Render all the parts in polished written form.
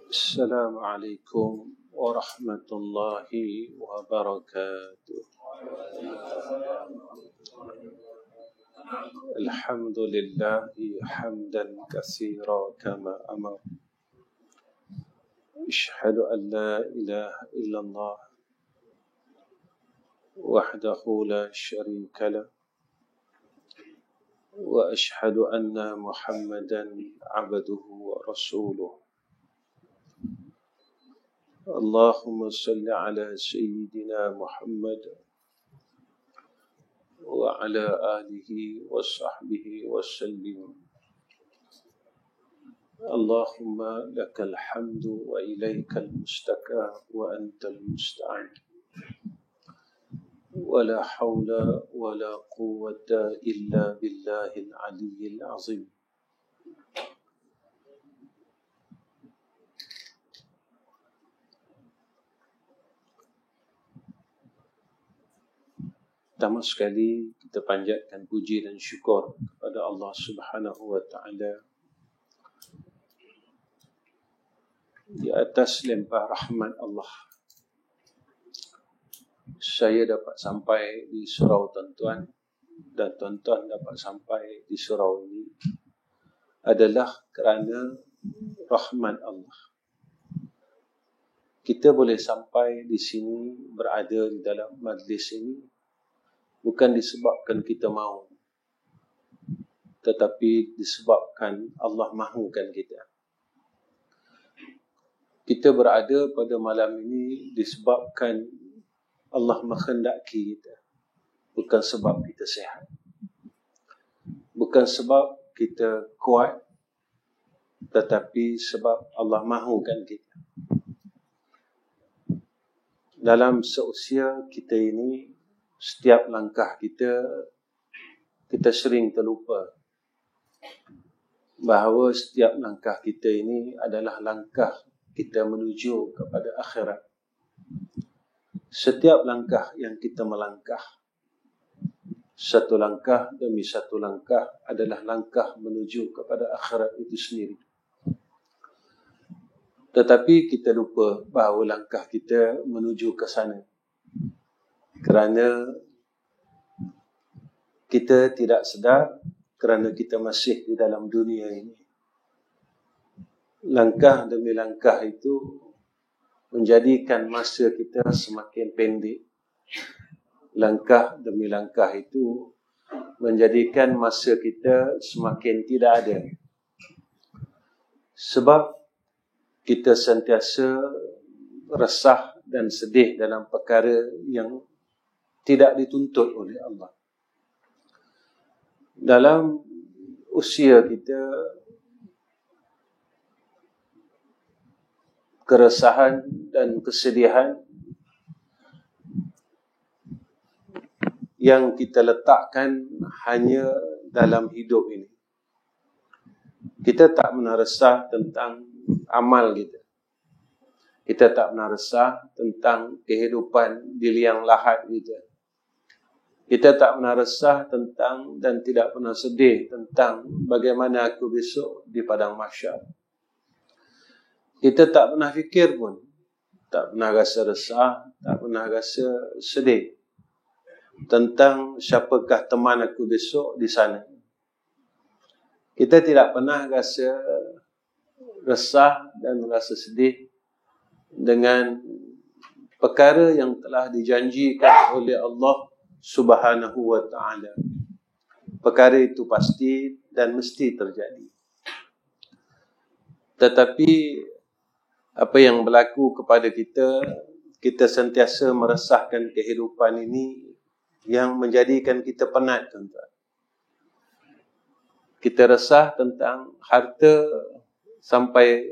السلام عليكم ورحمة الله وبركاته. الحمد لله حمدا كثيرا كما أمر. أشهد أن لا إله إلا الله وحده لا شريك له، وأشهد أن محمدا عبده ورسوله. اللهم صل على سيدنا محمد وعلى آله وصحبه وسلم. اللهم لك الحمد وإليك المشتكى وأنت المستعان، ولا حول ولا قوة إلا بالله العلي العظيم. Pertama sekali kita panjatkan puji dan syukur kepada Allah Subhanahu wa taala di atas limpah rahmat Allah. Saya dapat sampai di surau tuan-tuan dan tuan-tuan dapat sampai di surau ini adalah kerana rahmat Allah. Kita boleh sampai di sini, berada di dalam majlis ini bukan disebabkan kita mahu, tetapi disebabkan Allah mahukan kita. Kita berada pada malam ini disebabkan Allah menghendaki kita, bukan sebab kita sihat, bukan sebab kita kuat, tetapi sebab Allah mahukan kita. Dalam seusia kita ini, setiap langkah kita sering terlupa bahawa setiap langkah kita ini adalah langkah kita menuju kepada akhirat. Setiap langkah yang kita melangkah, satu langkah demi satu langkah adalah langkah menuju kepada akhirat itu sendiri. Tetapi kita lupa bahawa langkah kita menuju ke sana, kerana kita tidak sedar, kerana kita masih di dalam dunia ini. Langkah demi langkah itu menjadikan masa kita semakin pendek. Langkah demi langkah itu menjadikan masa kita semakin tidak ada. Sebab kita sentiasa resah dan sedih dalam perkara yang tidak dituntut oleh Allah. Dalam usia kita, keresahan dan kesedihan yang kita letakkan hanya dalam hidup ini. Kita tak pernah resah tentang amal kita. Kita tak pernah resah tentang kehidupan di liang lahat kita. Kita tak pernah resah tentang dan tidak pernah sedih tentang bagaimana aku besok di padang mahsyar. Kita tak pernah fikir pun, tak pernah rasa resah, tak pernah rasa sedih tentang siapakah teman aku besok di sana. Kita tidak pernah rasa resah dan rasa sedih dengan perkara yang telah dijanjikan oleh Allah Subhanahu wa ta'ala. Perkara itu pasti dan mesti terjadi. Tetapi apa yang berlaku kepada kita, kita sentiasa meresahkan kehidupan ini yang menjadikan kita penat, tuan-tuan. Kita resah tentang harta sampai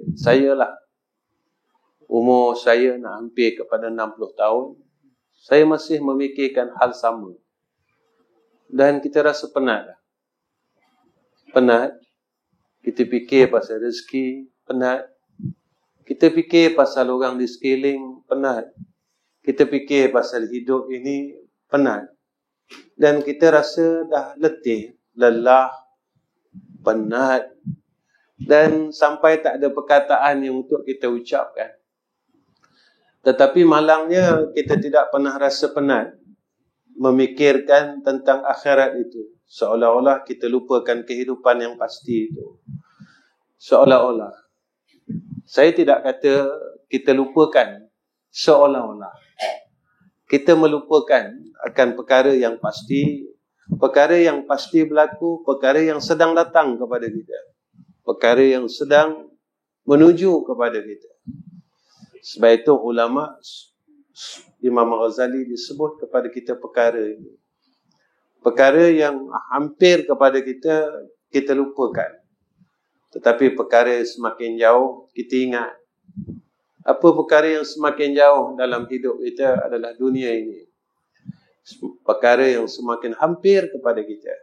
umur saya nak hampir kepada 60 tahun, saya masih memikirkan hal sama. Dan kita rasa penat. Penat. Kita fikir pasal rezeki, penat. Kita fikir pasal orang di sekeliling, penat. Kita fikir pasal hidup ini, penat. Dan kita rasa dah letih, lelah, penat dan sampai tak ada perkataan yang untuk kita ucapkan. Tetapi malangnya kita tidak pernah rasa penat memikirkan tentang akhirat itu. Seolah-olah kita lupakan kehidupan yang pasti itu. Seolah-olah. Saya tidak kata kita lupakan. Seolah-olah. Kita melupakan akan perkara yang pasti. Perkara yang pasti berlaku, perkara yang sedang datang kepada kita. Perkara yang sedang menuju kepada kita. Sebab itu ulama Imam Ghazali disebut kepada kita perkara ini. Perkara yang hampir kepada kita, kita lupakan. Tetapi perkara semakin jauh, kita ingat. Apa perkara yang semakin jauh dalam hidup kita adalah dunia ini. Perkara yang semakin hampir kepada kita,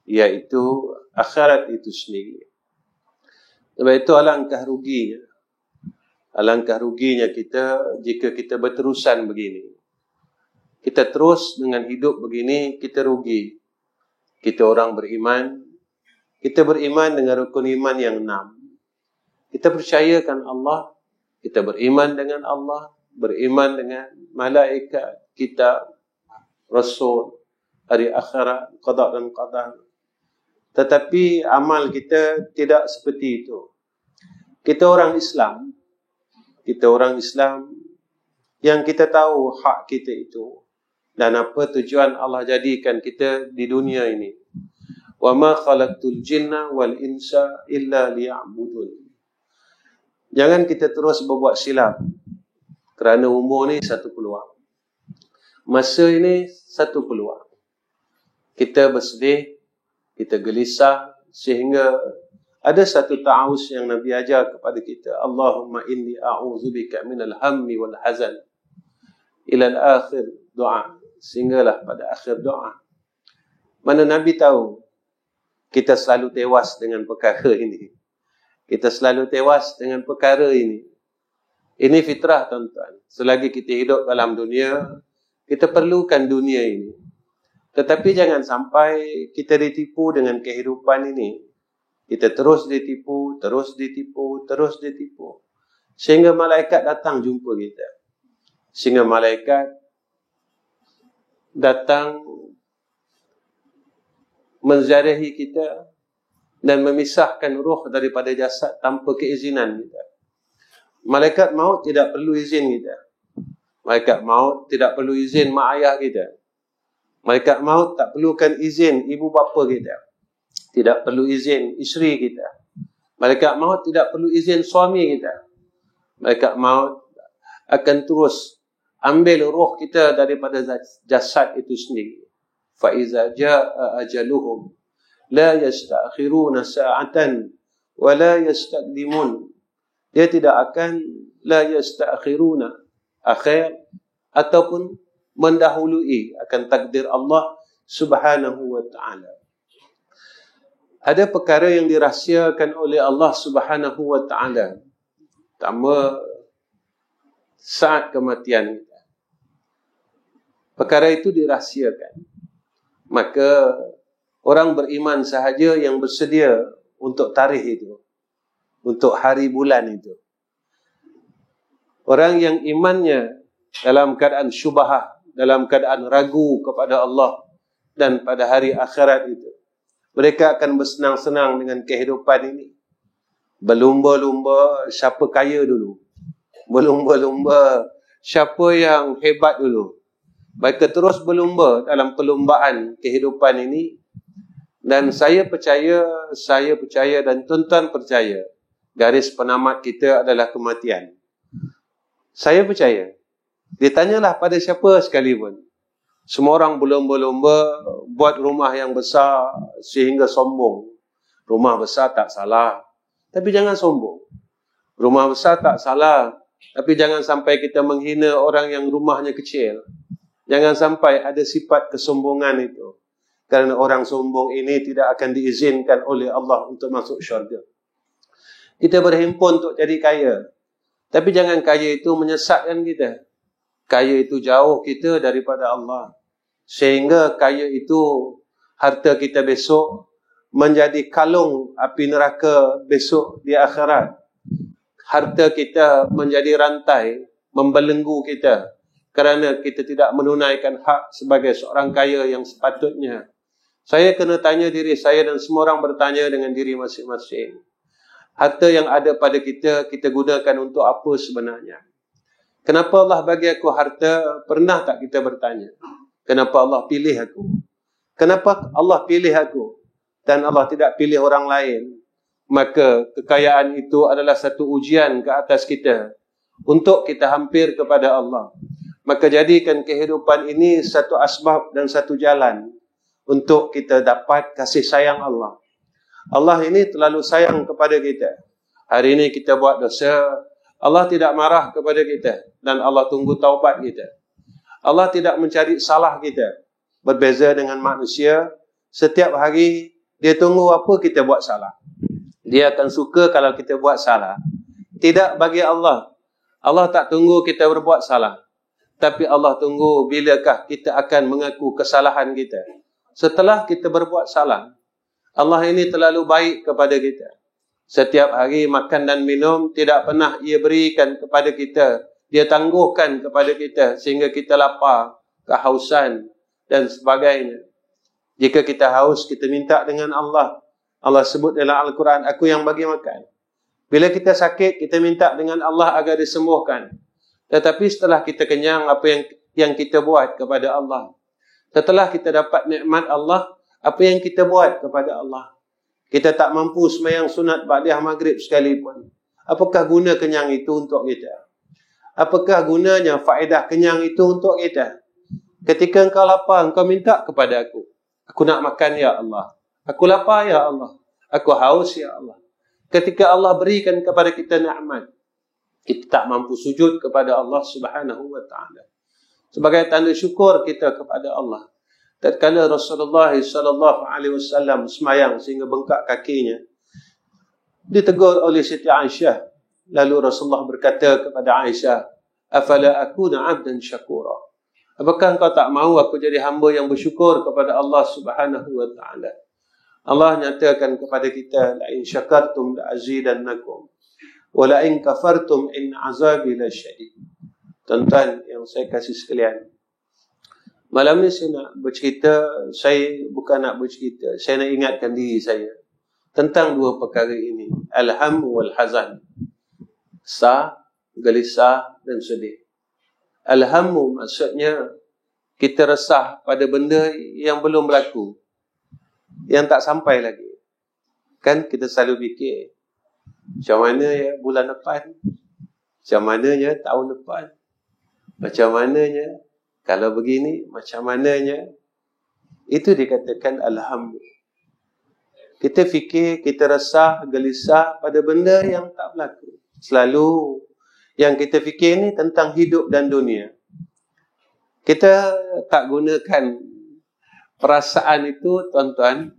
iaitu akhirat itu sendiri. Sebab itu alangkah ruginya. Alangkah ruginya kita jika kita berterusan begini. Kita terus dengan hidup begini, kita rugi. Kita orang beriman, kita beriman dengan rukun iman yang 6. Kita percayakan Allah, kita beriman dengan Allah, beriman dengan malaikat, kitab, rasul, hari akhirat, qada dan qadar. Tetapi amal kita tidak seperti itu. Kita orang Islam, yang kita tahu hak kita itu dan apa tujuan Allah jadikan kita di dunia ini. Wa ma khalaqtul jinna wal insa illa liya'budun. Jangan kita terus berbuat silap, kerana umur ni satu peluang. Masa ini satu peluang. Kita bersedih, kita gelisah, sehingga ada satu ta'awuz yang Nabi ajar kepada kita. Allahumma inni a'udzubika minal hammi wal hazan. Ilal akhir doa. Sehinggalah pada akhir doa. Mana Nabi tahu kita selalu tewas dengan perkara ini. Kita selalu tewas dengan perkara ini. Ini fitrah, tuan-tuan. Selagi kita hidup dalam dunia, kita perlukan dunia ini. Tetapi jangan sampai kita ditipu dengan kehidupan ini. Kita terus ditipu, terus ditipu, terus ditipu. Sehingga malaikat datang jumpa kita. Sehingga malaikat datang menziarahi kita dan memisahkan ruh daripada jasad tanpa keizinan kita. Malaikat maut tidak perlu izin kita. Malaikat maut tidak perlu izin mak ayah kita. Malaikat maut tak perlukan izin ibu bapa kita. Tidak perlu izin isteri kita. Malaikat maut tidak perlu izin suami kita. Malaikat maut akan terus ambil roh kita daripada jasad itu sendiri. Fa iza jaa ajaluhum la yasta'khiruna sa'atan wa la yastaqdimun. Dia tidak akan la yasta'khiruna akhir ataupun mendahului akan takdir Allah Subhanahu wa ta'ala. Ada perkara yang dirahsiakan oleh Allah Subhanahu wa ta'ala. Pertama, saat kematian kita. Perkara itu dirahsiakan. Maka orang beriman sahaja yang bersedia untuk tarikh itu, untuk hari bulan itu. Orang yang imannya dalam keadaan syubhah, dalam keadaan ragu kepada Allah dan pada hari akhirat itu, mereka akan bersenang-senang dengan kehidupan ini. Berlumba-lumba siapa kaya dulu. Berlumba-lumba siapa yang hebat dulu. Mereka terus berlumba dalam perlumbaan kehidupan ini. Dan saya percaya dan tuan-tuan percaya, garis penamat kita adalah kematian. Saya percaya. Ditanyalah pada siapa sekalipun. Semua orang berlumba-lumba buat rumah yang besar sehingga sombong. Rumah besar tak salah, tapi jangan sombong. Rumah besar tak salah, tapi jangan sampai kita menghina orang yang rumahnya kecil. Jangan sampai ada sifat kesombongan itu. Kerana orang sombong ini tidak akan diizinkan oleh Allah untuk masuk syurga. Kita berhimpun untuk jadi kaya. Tapi jangan kaya itu menyesatkan kita. Kaya itu jauh kita daripada Allah. Sehingga kaya itu, harta kita besok menjadi kalung api neraka besok di akhirat. Harta kita menjadi rantai membelenggu kita kerana kita tidak menunaikan hak sebagai seorang kaya yang sepatutnya. Saya kena tanya diri saya dan semua orang bertanya dengan diri masing-masing. Harta yang ada pada kita, kita gunakan untuk apa sebenarnya? Kenapa Allah bagi aku harta? Pernah tak kita bertanya? Kenapa Allah pilih aku? Kenapa Allah pilih aku? Dan Allah tidak pilih orang lain? Maka kekayaan itu adalah satu ujian ke atas kita untuk kita hampir kepada Allah. Maka jadikan kehidupan ini satu asbab dan satu jalan untuk kita dapat kasih sayang Allah. Allah ini terlalu sayang kepada kita. Hari ini kita buat dosa, Allah tidak marah kepada kita dan Allah tunggu taubat kita. Allah tidak mencari salah kita. Berbeza dengan manusia, setiap hari dia tunggu apa kita buat salah. Dia akan suka kalau kita buat salah. Tidak bagi Allah. Allah tak tunggu kita berbuat salah. Tapi Allah tunggu bilakah kita akan mengaku kesalahan kita. Setelah kita berbuat salah, Allah ini terlalu baik kepada kita. Setiap hari makan dan minum tidak pernah ia berikan kepada kita. Dia tangguhkan kepada kita sehingga kita lapar, kehausan dan sebagainya. Jika kita haus, kita minta dengan Allah. Allah sebut dalam Al-Quran, aku yang bagi makan. Bila kita sakit, kita minta dengan Allah agar disembuhkan. Tetapi setelah kita kenyang, apa yang kita buat kepada Allah? Setelah kita dapat nikmat Allah, apa yang kita buat kepada Allah? Kita tak mampu sembahyang sunat ba'diyah maghrib sekalipun. Apakah guna kenyang itu untuk kita? Apakah gunanya faedah kenyang itu untuk kita? Ketika engkau lapar, engkau minta kepada aku. Aku nak makan ya Allah. Aku lapar ya Allah. Aku haus ya Allah. Ketika Allah berikan kepada kita nikmat, kita tak mampu sujud kepada Allah Subhanahu wa taala. Sebagai tanda syukur kita kepada Allah. Tatkala Rasulullah sallallahu alaihi wasallam sembahyang sehingga bengkak kakinya, ditegur oleh Siti Aisyah. Lalu Rasulullah berkata kepada Aisyah, "Afala akuna 'abdan syakura?" Apakah engkau tak mahu aku jadi hamba yang bersyukur kepada Allah Subhanahu wa taala? Allah nyatakan kepada kita, "La in syakartum la azidannakum wa la in kafartum in azabi lasyadid." Tuan-tuan yang saya kasih sekalian, malam ni saya nak bercerita, saya bukan nak bercerita, saya nak ingatkan diri saya tentang dua perkara ini, al-ham wal hazan. Resah, gelisah dan sedih. Al-hammu maksudnya kita resah pada benda yang belum berlaku, yang tak sampai lagi. Kan kita selalu fikir, macam mana ya bulan depan? Macam mananya tahun depan? Macam mananya kalau begini? Macam mananya? Itu dikatakan al-hammu. Kita fikir, kita resah, gelisah pada benda yang tak berlaku. Selalu yang kita fikir ni tentang hidup dan dunia. Kita tak gunakan perasaan itu, tuan-tuan,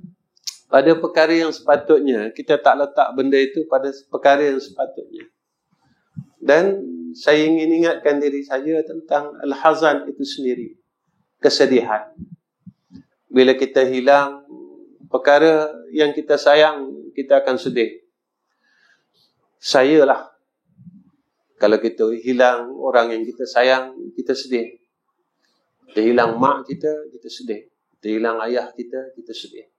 pada perkara yang sepatutnya. Kita tak letak benda itu pada perkara yang sepatutnya. Dan saya ingin ingatkan diri saya tentang al-hazan itu sendiri. Kesedihan. Bila kita hilang perkara yang kita sayang, kita akan sedih. Sayalah. Kalau kita hilang orang yang kita sayang, kita sedih. Kita hilang mak kita, kita sedih. Kita hilang ayah kita, kita sedih.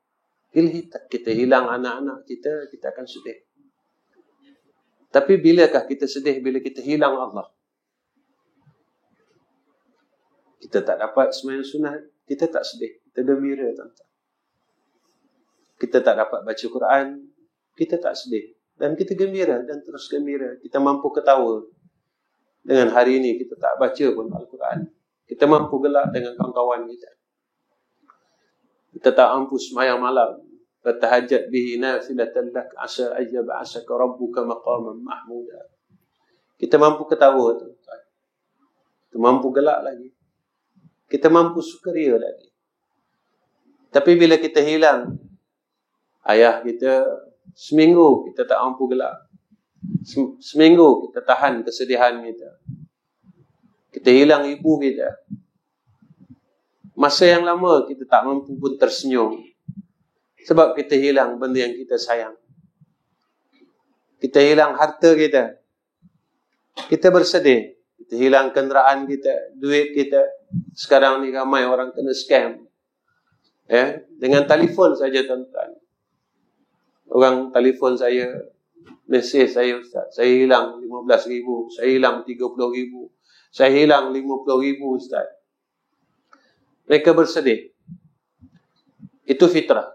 Bila kita hilang anak-anak kita, kita akan sedih. Tapi bilakah kita sedih bila kita hilang Allah? Kita tak dapat sembahyang sunat, kita tak sedih. Kita gembira, tuan-tuan. Kita tak dapat baca Quran, kita tak sedih. Dan kita gembira dan terus gembira. Kita mampu ketawa. Dengan hari ini kita tak baca pun Al-Quran. Kita mampu gelak dengan kawan-kawan kita. Kita tak mampu sembahyang malam. Fatahajjat bihi nafilatan lak asa ayyab asaka rabbuka maqaman mahmuda. Kita mampu ketawa, tuan-tuan. Kita mampu gelak lagi. Kita mampu sukaria lagi. Tapi bila kita hilang ayah kita, seminggu kita tak mampu gelak. Seminggu kita tahan kesedihan kita. Kita hilang ibu kita. Masa yang lama kita tak mampu pun tersenyum. Sebab kita hilang benda yang kita sayang. Kita hilang harta kita. Kita bersedih. Kita hilang kenderaan kita, duit kita. Sekarang ni ramai orang kena scam. Dengan telefon saja, tuan-tuan. Orang telefon saya, mesej saya, Ustaz, saya hilang 15,000, saya hilang 30,000, saya hilang 50,000, Ustaz. Mereka bersedih. Itu fitrah.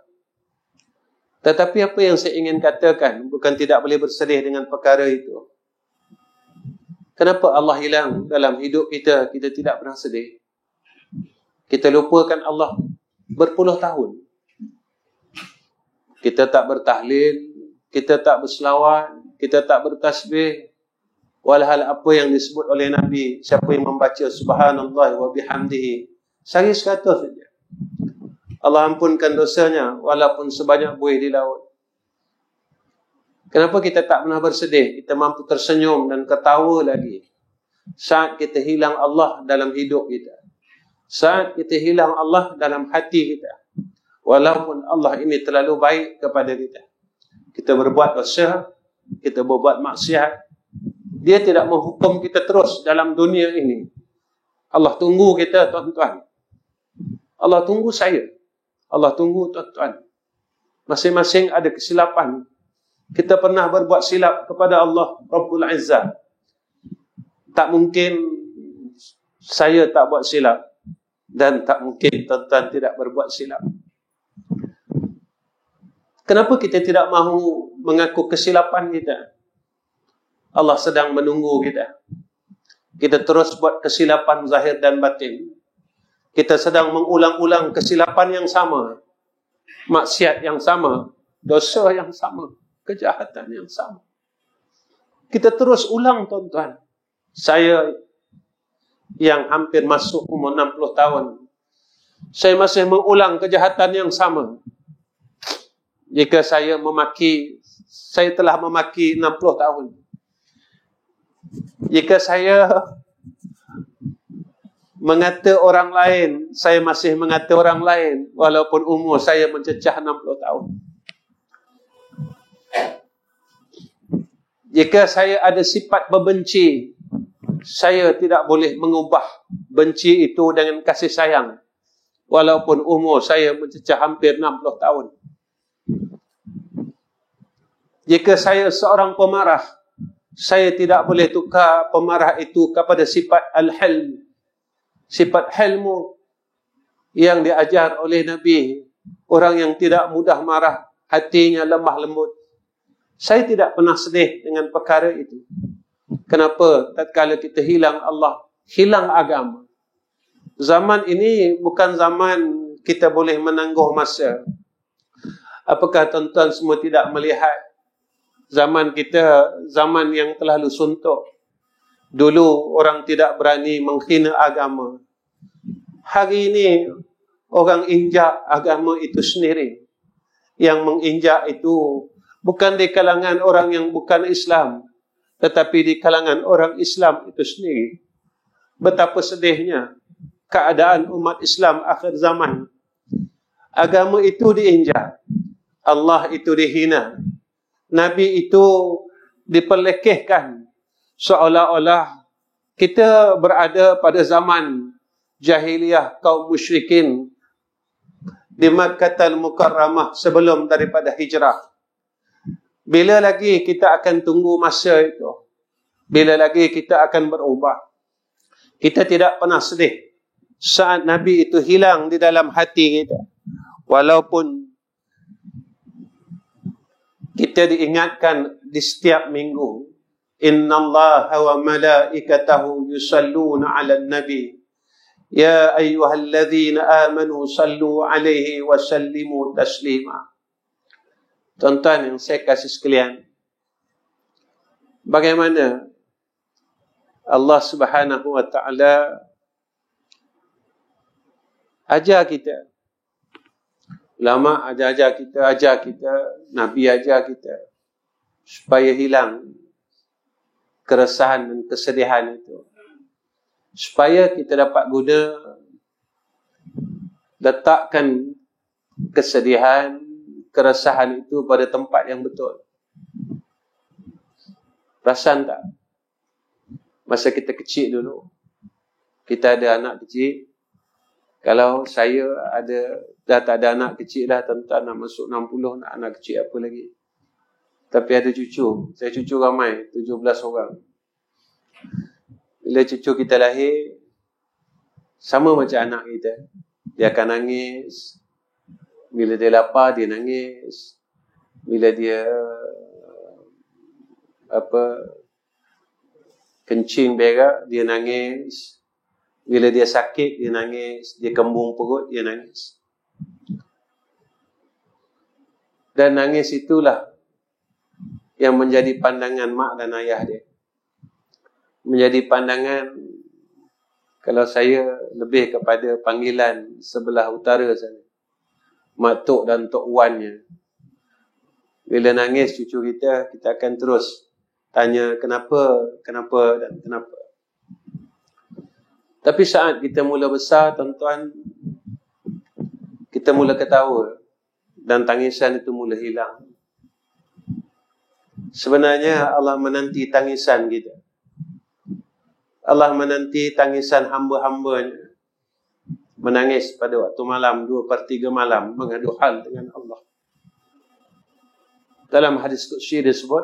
Tetapi apa yang saya ingin katakan, bukan tidak boleh bersedih dengan perkara itu. Kenapa Allah hilang dalam hidup kita, kita tidak pernah sedih? Kita lupakan Allah berpuluh tahun. Kita tak bertahlil, kita tak berselawat, kita tak bertasbih. Walhal apa yang disebut oleh Nabi, siapa yang membaca subhanallah wa bihamdihi, sehari 100 saja, Allah ampunkan dosanya walaupun sebanyak buih di laut. Kenapa kita tak pernah bersedih? Kita mampu tersenyum dan ketawa lagi saat kita hilang Allah dalam hidup kita, saat kita hilang Allah dalam hati kita. Walaupun Allah ini terlalu baik kepada kita, kita berbuat dosa, kita berbuat maksiat, Dia tidak menghukum kita terus dalam dunia ini. Allah tunggu kita, tuan-tuan. Allah tunggu saya. Allah tunggu tuan-tuan. Masing-masing ada kesilapan. Kita pernah berbuat silap kepada Allah Rabbul Izzah. Tak mungkin saya tak buat silap, dan tak mungkin tuan-tuan tidak berbuat silap. Kenapa kita tidak mahu mengaku kesilapan kita? Allah sedang menunggu kita. Kita terus buat kesilapan zahir dan batin. Kita sedang mengulang-ulang kesilapan yang sama, maksiat yang sama, dosa yang sama, kejahatan yang sama. Kita terus ulang, tuan-tuan. Saya yang hampir masuk umur 60 tahun, saya masih mengulang kejahatan yang sama. Jika saya telah memaki 60 tahun. Jika saya mengata orang lain, saya masih mengata orang lain walaupun umur saya mencecah 60 tahun. Jika saya ada sifat membenci, saya tidak boleh mengubah benci itu dengan kasih sayang walaupun umur saya mencecah hampir 60 tahun. Jika saya seorang pemarah, saya tidak boleh tukar pemarah itu kepada sifat al-hilm, sifat hilmu yang diajar oleh Nabi, orang yang tidak mudah marah, hatinya lemah lembut. Saya tidak pernah sedih dengan perkara itu. Kenapa? Tatkala kita hilang Allah, hilang agama. Zaman ini bukan zaman kita boleh menangguh masa. Apakah tuan-tuan semua tidak melihat zaman kita, zaman yang terlalu suntuk. Dulu orang tidak berani menghina agama. Hari ini orang injak agama itu sendiri. Yang menginjak itu bukan di kalangan orang yang bukan Islam, tetapi di kalangan orang Islam itu sendiri. Betapa sedihnya keadaan umat Islam akhir zaman. Agama itu diinjak, Allah itu dihina, Nabi itu diperlekehkan, seolah-olah kita berada pada zaman jahiliyah kaum musyrikin di Makkahul Mukarramah sebelum daripada hijrah. Bila lagi kita akan tunggu masa itu? Bila lagi kita akan berubah? Kita tidak pernah sedih saat Nabi itu hilang di dalam hati kita. Walaupun kita diingatkan di setiap minggu, innallaha wa malaikatahu yusalluna 'alan nabi ya ayyuhalladzina amanu sallu 'alaihi wa sallimu taslima. Tuan-tuan yang saya kasih sekalian, bagaimana Allah Subhanahu wa taala ajar kita, ulama ajar kita, Nabi ajar kita, supaya hilang keresahan dan kesedihan itu. Supaya kita dapat guna letakkan kesedihan, keresahan itu pada tempat yang betul. Perasan tak? Masa kita kecil dulu, kita ada anak kecil. Kalau saya dah tak ada anak kecil dah, tuan-tuan nak masuk 60, nak anak kecil apa lagi. Tapi ada cucu. Saya cucu ramai, 17 orang. Bila cucu kita lahir, sama macam anak kita. Dia akan nangis. Bila dia lapar, dia nangis. Bila dia kencing berak, dia nangis. Bila dia sakit, dia nangis. Dia kembung perut, dia nangis. Dan nangis itulah yang menjadi pandangan mak dan ayah dia. Menjadi pandangan, kalau saya lebih kepada panggilan sebelah utara sana, Mak Tok dan Tok Wannya. Bila nangis cucu kita, kita akan terus tanya kenapa dan kenapa. Tapi saat kita mula besar, tuan-tuan, kita mula ketawa dan tangisan itu mula hilang. Sebenarnya Allah menanti tangisan kita. Allah menanti tangisan hamba-hambanya. Menangis pada waktu malam, 2/3 malam, mengadu hal dengan Allah. Dalam hadis qudsi disebut,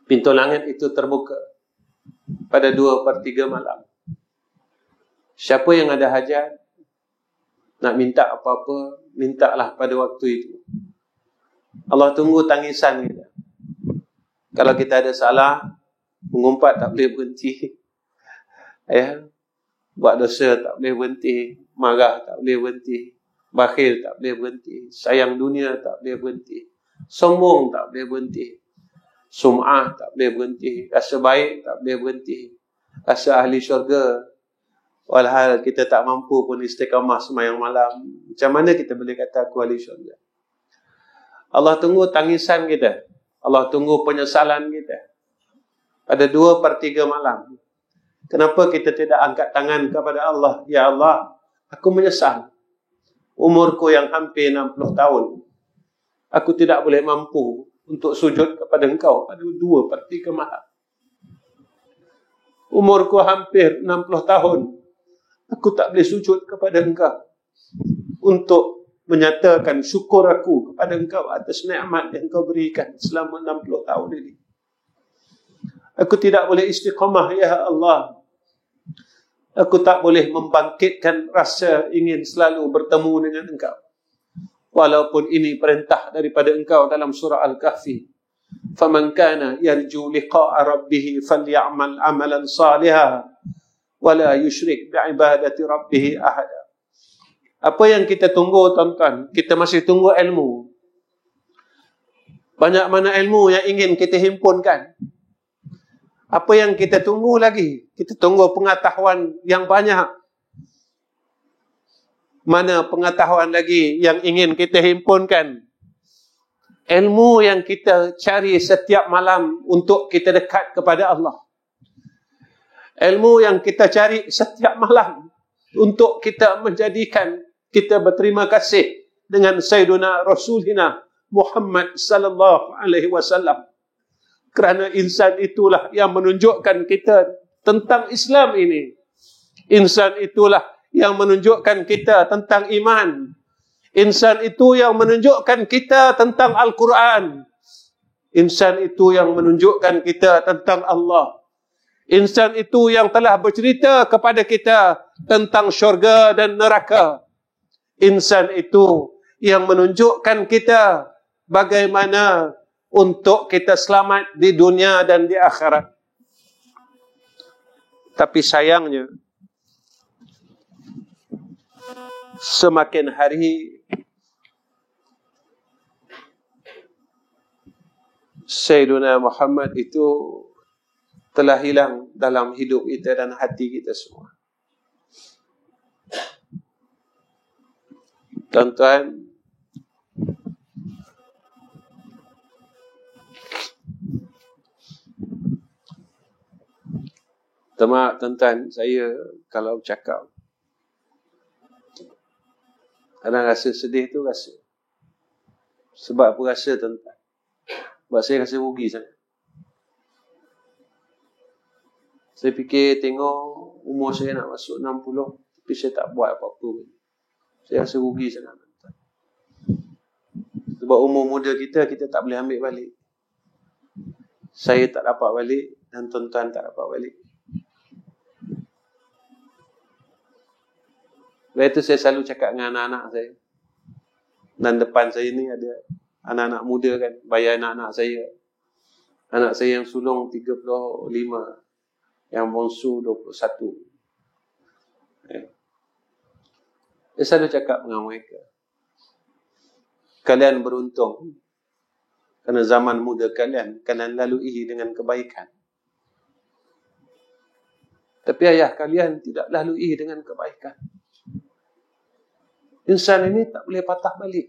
pintu langit itu terbuka pada 2/3 malam. Siapa yang ada hajat, nak minta apa-apa, mintalah pada waktu itu. Allah tunggu tangisan kita. Kalau kita ada salah, mengumpat tak boleh berhenti. Buat dosa tak boleh berhenti. Marah tak boleh berhenti. Bakhil tak boleh berhenti. Sayang dunia tak boleh berhenti. Sombong tak boleh berhenti. Sum'ah tak boleh berhenti. Rasa baik tak boleh berhenti. Rasa ahli syurga, walhal kita tak mampu pun istiqamah sembahyang malam. Macam mana kita boleh kata aku ahli syurga? Allah tunggu tangisan kita. Allah tunggu penyesalan kita. Pada 2/3 malam. Kenapa kita tidak angkat tangan kepada Allah? Ya Allah, aku menyesal. Umurku yang hampir 60 tahun. Aku tidak boleh mampu untuk sujud kepada Engkau pada 2/3 malam. Umurku hampir 60 tahun. Aku tak boleh sujud kepada Engkau untuk menyatakan syukur aku kepada Engkau atas nikmat yang Engkau berikan selama 60 tahun ini. Aku tidak boleh istiqamah, ya Allah. Aku tak boleh membangkitkan rasa ingin selalu bertemu dengan Engkau. Walaupun ini perintah daripada Engkau dalam surah Al-Kahfi. فَمَنْ كَانَ يَرْجُو لِقَاءَ رَبِّهِ فَلْيَعْمَلْ عَمَلًا صَالِحًا وَلَا يُشْرِكْ بِعِبَادَةِ رَبِّهِ أَحَدًا. Apa yang kita tunggu, tuan-tuan? Kita masih tunggu ilmu. Banyak mana ilmu yang ingin kita himpunkan. Apa yang kita tunggu lagi? Kita tunggu pengetahuan yang banyak. Mana pengetahuan lagi yang ingin kita himpunkan? Ilmu yang kita cari setiap malam untuk kita dekat kepada Allah. Ilmu yang kita cari setiap malam untuk kita menjadikan kita berterima kasih dengan Sayyiduna Rasulina Muhammad sallallahu alaihi wasallam. Kerana insan itulah yang menunjukkan kita tentang Islam ini. Insan itulah yang menunjukkan kita tentang iman. Insan itu yang menunjukkan kita tentang Al-Quran. Insan itu yang menunjukkan kita tentang Allah. Insan itu yang telah bercerita kepada kita tentang syurga dan neraka. Insan itu yang menunjukkan kita bagaimana untuk kita selamat di dunia dan di akhirat. Tapi sayangnya, semakin hari Sayyiduna Muhammad itu telah hilang dalam hidup kita dan hati kita semua. Tuan-tuan, tuan-tuan, saya kalau cakap kadang rasa sedih tu rasa. Sebab apa rasa tuan-tuan? Sebab saya rasa rugi sangat. Saya fikir tengok umur saya nak masuk 60, tapi saya tak buat apa-apa. Saya rasa rugi sangat. Sebab umur muda kita tak boleh ambil balik. Saya tak dapat balik dan tuan-tuan tak dapat balik. Sebab itu saya selalu cakap dengan anak-anak saya. Dan depan saya ni ada anak-anak muda kan, bayar anak-anak saya. Anak saya yang sulung 35, yang bongsu 21. Saya selalu cakap dengan mereka, kalian beruntung kerana zaman muda kalian lalui dengan kebaikan. Tapi ayah kalian tidak lalui dengan kebaikan. Insan ini tak boleh patah balik.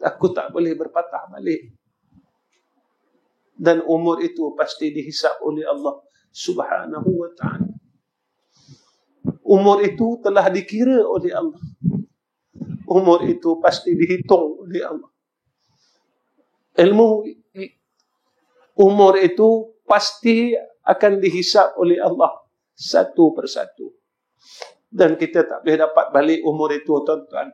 Aku tak boleh berpatah balik. Dan umur itu pasti dihisap oleh Allah Subhanahu wa ta'ala. Umur itu telah dikira oleh Allah. Umur itu pasti dihitung oleh Allah. Umur itu pasti akan dihisap oleh Allah satu persatu. Dan kita tak boleh dapat balik umur itu, tuan-tuan.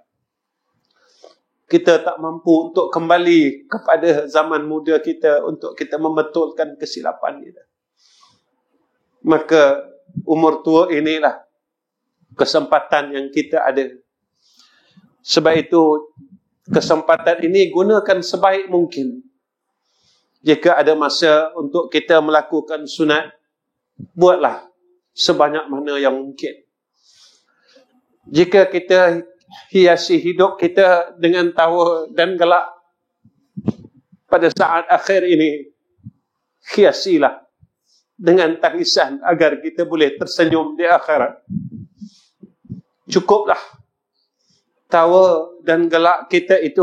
Kita tak mampu untuk kembali kepada zaman muda kita untuk kita membetulkan kesilapan kita. Maka umur tua inilah kesempatan yang kita ada. Sebab itu kesempatan ini gunakan sebaik mungkin. Jika ada masa untuk kita melakukan sunat, buatlah sebanyak mana yang mungkin. Jika kita hiasi hidup kita dengan tawa dan gelak pada saat akhir ini, hiasilah dengan tangisan agar kita boleh tersenyum di akhirat. Cukuplah tawa dan gelak kita itu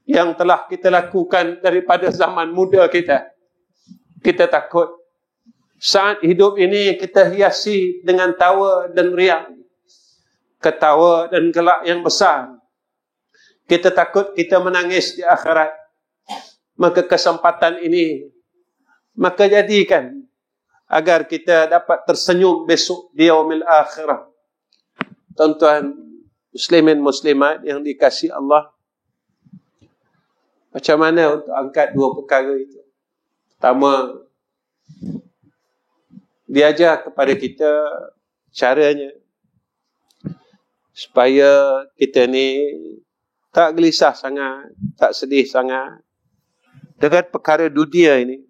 yang telah kita lakukan daripada zaman muda kita. Kita takut saat hidup ini kita hiasi dengan tawa dan riang, ketawa dan gelak yang besar. Kita takut kita menangis di akhirat. Maka kesempatan ini, maka jadikan agar kita dapat tersenyum besok di yaumil akhirah. Tuan-tuan muslimin muslimat yang dikasihi Allah, macam mana untuk angkat dua perkara itu? Pertama, diajar kepada kita caranya supaya kita ni tak gelisah sangat, tak sedih sangat dengan perkara dunia ini.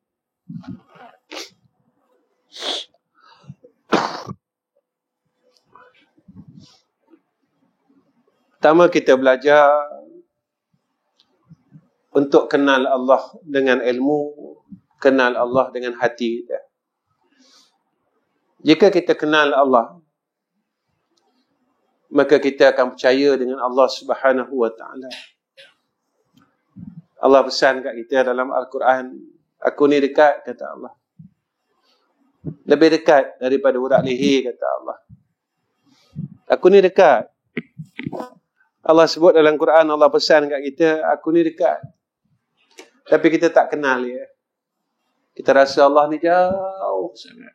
Pertama, kita belajar untuk kenal Allah dengan ilmu, kenal Allah dengan hati kita. Jika kita kenal Allah, maka kita akan percaya dengan Allah Subhanahu wa ta'ala. Allah pesan kat kita dalam Al-Quran, aku ni dekat, kata Allah. Lebih dekat daripada urat leher, kata Allah. Aku ni dekat. Allah sebut dalam Quran, Allah pesan kat kita, aku ni dekat. Tapi kita tak kenal dia. Kita rasa Allah ni jauh sangat.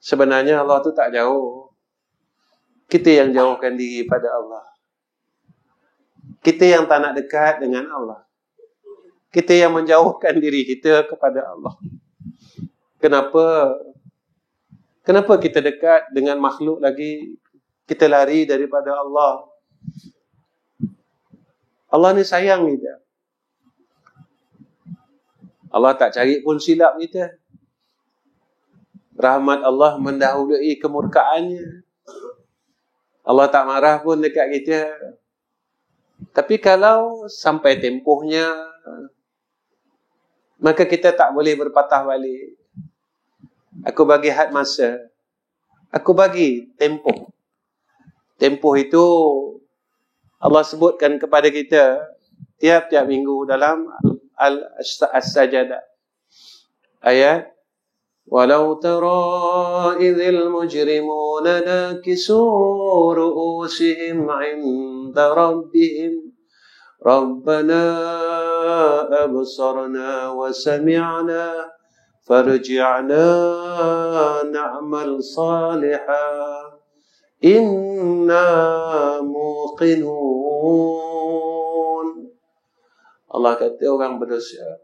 Sebenarnya Allah tu tak jauh. Kita yang jauhkan diri pada Allah. Kita yang tak nak dekat dengan Allah. Kita yang menjauhkan diri kita kepada Allah. Kenapa? Kenapa kita dekat dengan makhluk lagi? Kita lari daripada Allah. Allah ni sayang kita. Allah tak cari pun silap kita. Rahmat Allah mendahului kemurkaannya. Allah tak marah pun dekat kita. Tapi kalau sampai tempohnya, maka kita tak boleh berpatah balik. Aku bagi had masa. Aku bagi tempoh. Tempoh itu Allah sebutkan kepada kita tiap-tiap minggu dalam As-Sajadah. Ayat Walau tara idhil mujrimuna nakisu ru'usihim 'inda rabbihim Rabbana absarna wa sami'na farji'na na'mal salihan inna muqinun. Allah kata orang berdosa,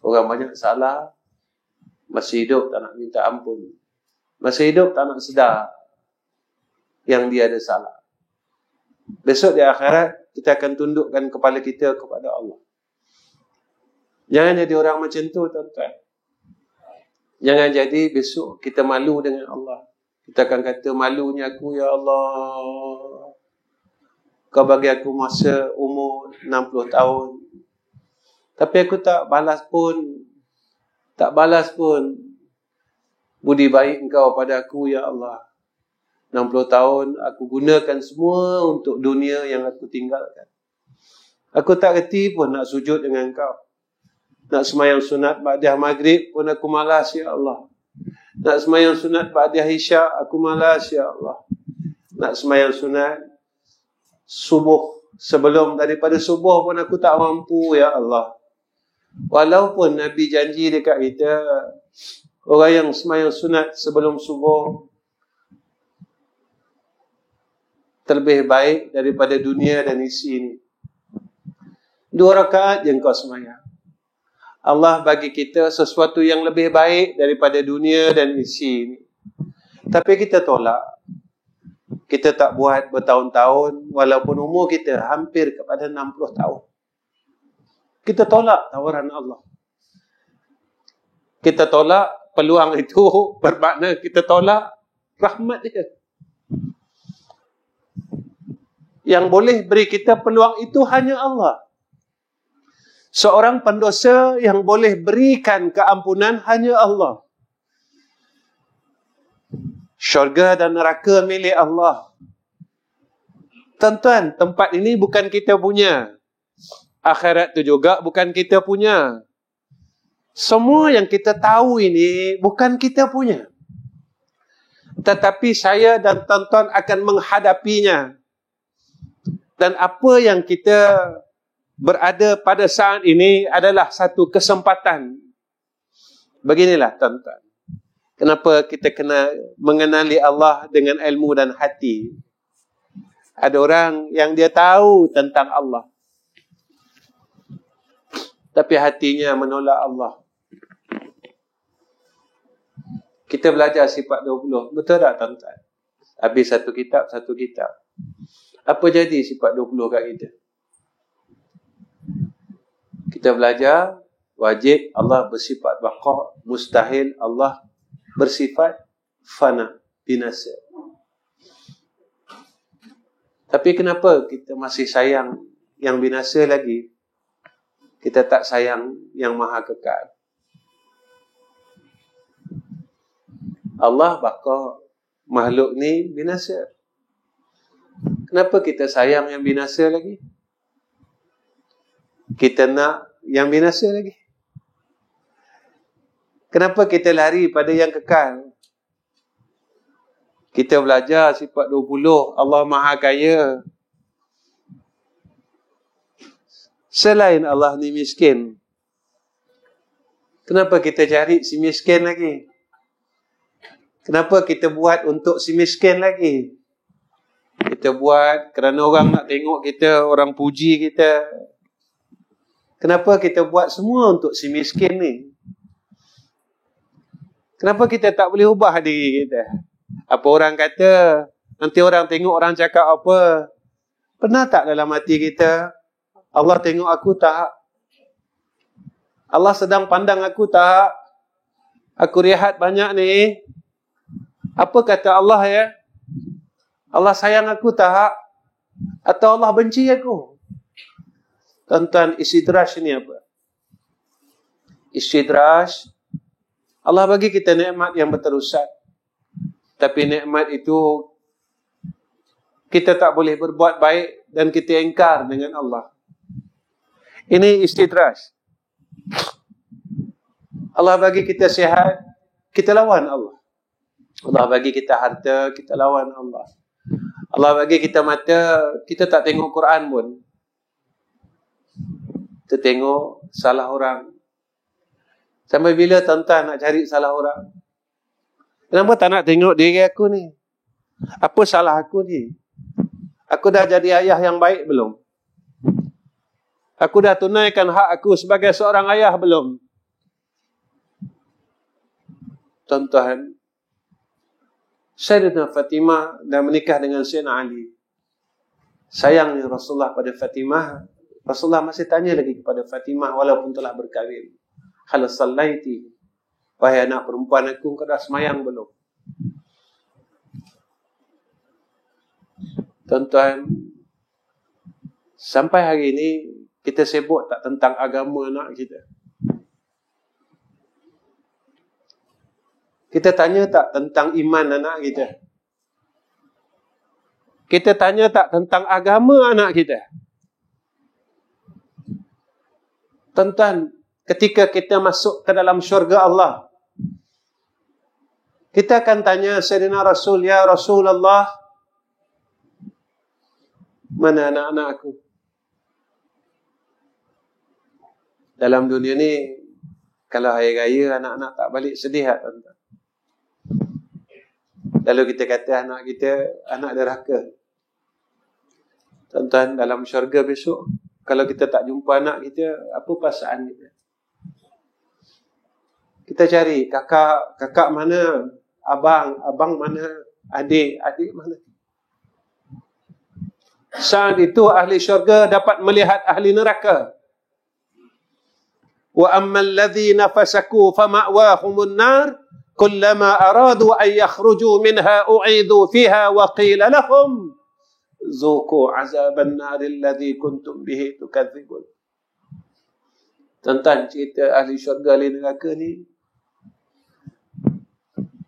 orang banyak salah, masih hidup tak nak minta ampun, masih hidup tak nak sedar yang dia ada salah. Besok di akhirat kita akan tundukkan kepala kita kepada Allah. Jangan jadi orang macam tu, tuan-tuan. Jangan jadi besok kita malu dengan Allah. Kita akan kata, malunya aku ya Allah, kau bagi aku masa umur 60 tahun, tapi aku tak balas pun budi baik engkau pada aku ya Allah. 60 tahun aku gunakan semua untuk dunia yang aku tinggalkan. Aku tak reti pun nak sujud dengan engkau. Nak semayang sunat ba'diyah maghrib pun aku malas ya Allah. Nak semayang sunat ba'diyah isyak aku malas ya Allah. Nak semayang sunat subuh sebelum daripada subuh pun aku tak mampu ya Allah. Walaupun Nabi janji dekat kita, orang yang semayang sunat sebelum subuh terlebih baik daripada dunia dan isi ini. 2 rakaat je kau semayang, Allah bagi kita sesuatu yang lebih baik daripada dunia dan isi ini. Tapi kita tolak. Kita tak buat bertahun-tahun, walaupun umur kita hampir kepada 60 tahun. Kita tolak tawaran Allah. Kita tolak peluang itu, bermakna kita tolak rahmat dia. Yang boleh beri kita peluang itu hanya Allah. Seorang pendosa yang boleh berikan keampunan hanya Allah. Syurga dan neraka milik Allah. Tuan-tuan, tempat ini bukan kita punya. Akhirat tu juga bukan kita punya. Semua yang kita tahu ini bukan kita punya. Tetapi saya dan tuan-tuan akan menghadapinya. Dan apa yang kita berada pada saat ini adalah satu kesempatan. Beginilah tuan-tuan, kenapa kita kena mengenali Allah dengan ilmu dan hati. Ada orang yang dia tahu tentang Allah, tapi hatinya menolak Allah. Kita belajar sifat 20, betul tak tuan-tuan? Habis satu kitab. Apa jadi sifat 20 kat kita? Kita belajar, wajib Allah bersifat baqa, mustahil Allah bersifat fana, binasa. Tapi kenapa kita masih sayang yang binasa lagi? Kita tak sayang yang maha kekal. Allah baqa, makhluk ni binasa. Kenapa kita sayang yang binasa lagi? Kita nak yang binasa lagi. Kenapa kita lari pada yang kekal? Kita belajar sifat 20, Allah Maha Kaya. Selain Allah ni miskin, kenapa kita cari si miskin lagi? Kenapa kita buat untuk si miskin lagi? Kita buat kerana orang nak tengok kita, orang puji kita. Kenapa kita buat semua untuk si miskin ni? Kenapa kita tak boleh ubah diri kita? Apa orang kata, nanti orang tengok, orang cakap apa? Pernah tak dalam hati kita, Allah tengok aku tak? Allah sedang pandang aku tak? Aku rehat banyak ni. Apa kata Allah ya? Allah sayang aku tak? Atau Allah benci aku? Tuan-tuan, istidraj ni apa? Istidraj, Allah bagi kita nikmat yang berterusan. Tapi nikmat itu kita tak boleh berbuat baik dan kita ingkar dengan Allah. Ini istidraj. Allah bagi kita sihat, kita lawan Allah. Allah bagi kita harta, kita lawan Allah. Allah bagi kita mata, kita tak tengok Quran pun. Kita tengok salah orang. Sampai bila tuan-tuan nak cari salah orang? Kenapa tak nak tengok diri aku ni? Apa salah aku ni? Aku dah jadi ayah yang baik belum? Aku dah tunaikan hak aku sebagai seorang ayah belum? Tuan-tuan, Sayyidatina Fatimah dah menikah dengan Sayyidina Ali. Sayangnya Rasulullah pada Fatimah, Rasulullah masih tanya lagi kepada Fatimah walaupun telah berkahwin. Hal sallaiti, wahai anak perempuan aku, kau dah semayang belum? Tuan-tuan, sampai hari ini kita sibuk tak tentang agama anak kita? Kita tanya tak tentang iman anak kita? Kita tanya tak tentang agama anak kita? Tuan-tuan, ketika kita masuk ke dalam syurga Allah, kita akan tanya Sayyidina Rasul, ya Rasulullah, mana anak-anak aku? Dalam dunia ni, kalau hari raya anak-anak tak balik, sedih tak tuan-tuan? Lalu kita kata anak kita anak derhaka. Tuan-tuan, dalam syurga besok, kalau kita tak jumpa anak kita, apa perasaan kita? Kita cari kakak mana, abang mana, adik mana. Saat itu ahli syurga dapat melihat ahli neraka. Wa ammal ladzina fasaku fama'wahumun nar kullama aradu an yakhruju minha u'idu fiha wa qila lahum zuqu azaban nar alladhi kuntum bihi tukadzibun. Tentang cerita ahli syurga ahli neraka ni,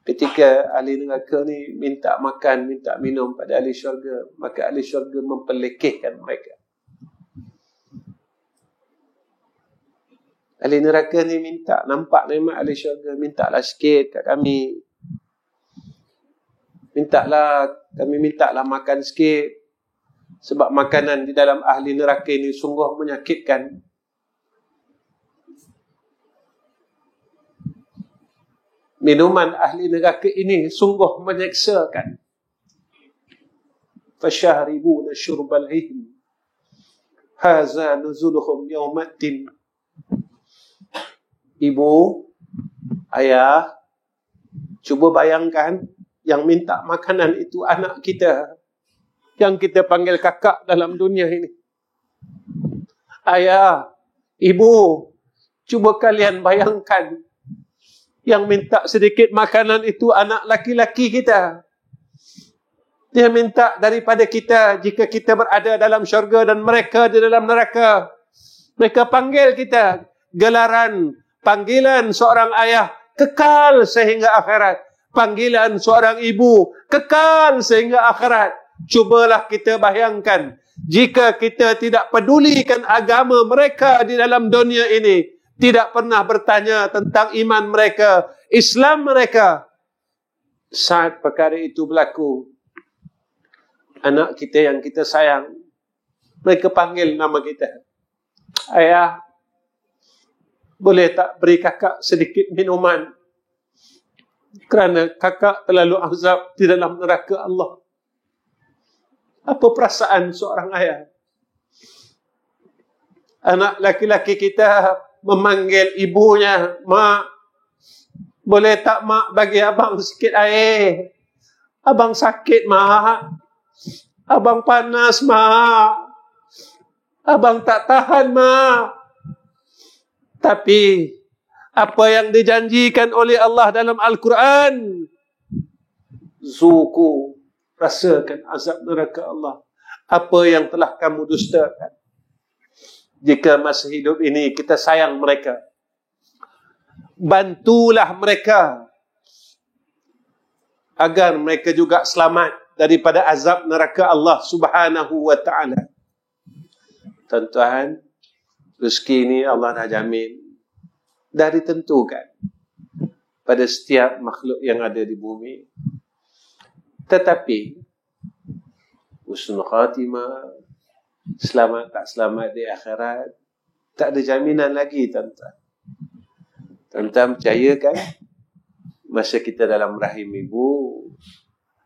ketika ahli neraka ni minta makan, minta minum pada ahli syurga, maka ahli syurga memperlekehkan mereka. Ahli neraka ni minta, nampak nikmat ahli syurga, mintalah sikit kat kami. Kami mintalah makan sikit. Sebab makanan di dalam ahli neraka ini sungguh menyakitkan. Minuman ahli neraka ini sungguh menyeksakan. Fasyahribuna syurbal him. Haza nuzuluhum yawmaddin. Ibu, ayah, cuba bayangkan yang minta makanan itu anak kita, yang kita panggil kakak dalam dunia ini. Ayah, ibu, cuba kalian bayangkan yang minta sedikit makanan itu anak laki-laki kita. Dia minta daripada kita jika kita berada dalam syurga dan mereka di dalam neraka. Mereka panggil kita, gelaran panggilan seorang ayah kekal sehingga akhirat. Panggilan seorang ibu kekal sehingga akhirat. Cubalah kita bayangkan, jika kita tidak pedulikan agama mereka di dalam dunia ini, tidak pernah bertanya tentang iman mereka, Islam mereka, saat perkara itu berlaku, anak kita yang kita sayang, mereka panggil nama kita. Ayah, boleh tak beri kakak sedikit minuman? Kerana kakak terlalu azab di dalam neraka Allah. Apa perasaan seorang ayah? Anak laki-laki kita memanggil ibunya, mak, boleh tak mak bagi abang sikit air? Abang sakit mak. Abang panas mak. Abang tak tahan mak. Tapi apa yang dijanjikan oleh Allah dalam Al-Quran, zuku, rasakan azab neraka Allah. Apa yang telah kamu dustakan. Jika masa hidup ini kita sayang mereka, bantulah mereka agar mereka juga selamat daripada azab neraka Allah Subhanahu wa ta'ala. Tuan-tuan, rezeki ini Allah dah jamin, dah ditentukan pada setiap makhluk yang ada di bumi. Tetapi husnul khatimah, selamat tak selamat di akhirat, Tak ada jaminan lagi, tuan-tuan. Tuan-tuan percaya kan? Masa kita dalam rahim ibu,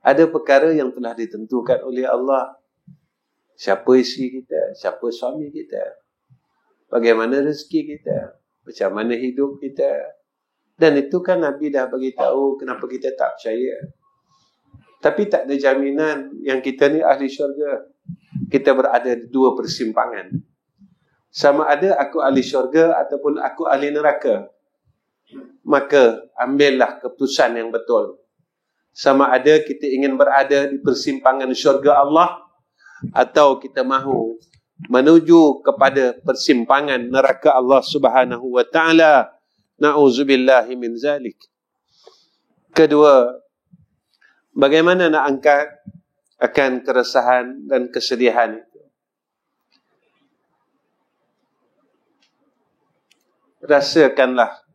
ada perkara yang telah ditentukan oleh Allah. Siapa isteri kita, siapa suami kita, bagaimana rezeki kita, macam mana hidup kita. Dan itu kan Nabi dah beritahu, kenapa kita tak percaya. Tapi tak ada jaminan yang kita ni ahli syurga. Kita berada di dua persimpangan. Sama ada aku ahli syurga ataupun aku ahli neraka. Maka ambillah keputusan yang betul. Sama ada kita ingin berada di persimpangan syurga Allah, atau kita mahu menuju kepada persimpangan neraka Allah Subhanahu wa taala. Na'udzubillahi min zalik. Kedua, bagaimana nak angkat akan keresahan dan kesedihan itu? Rasakanlah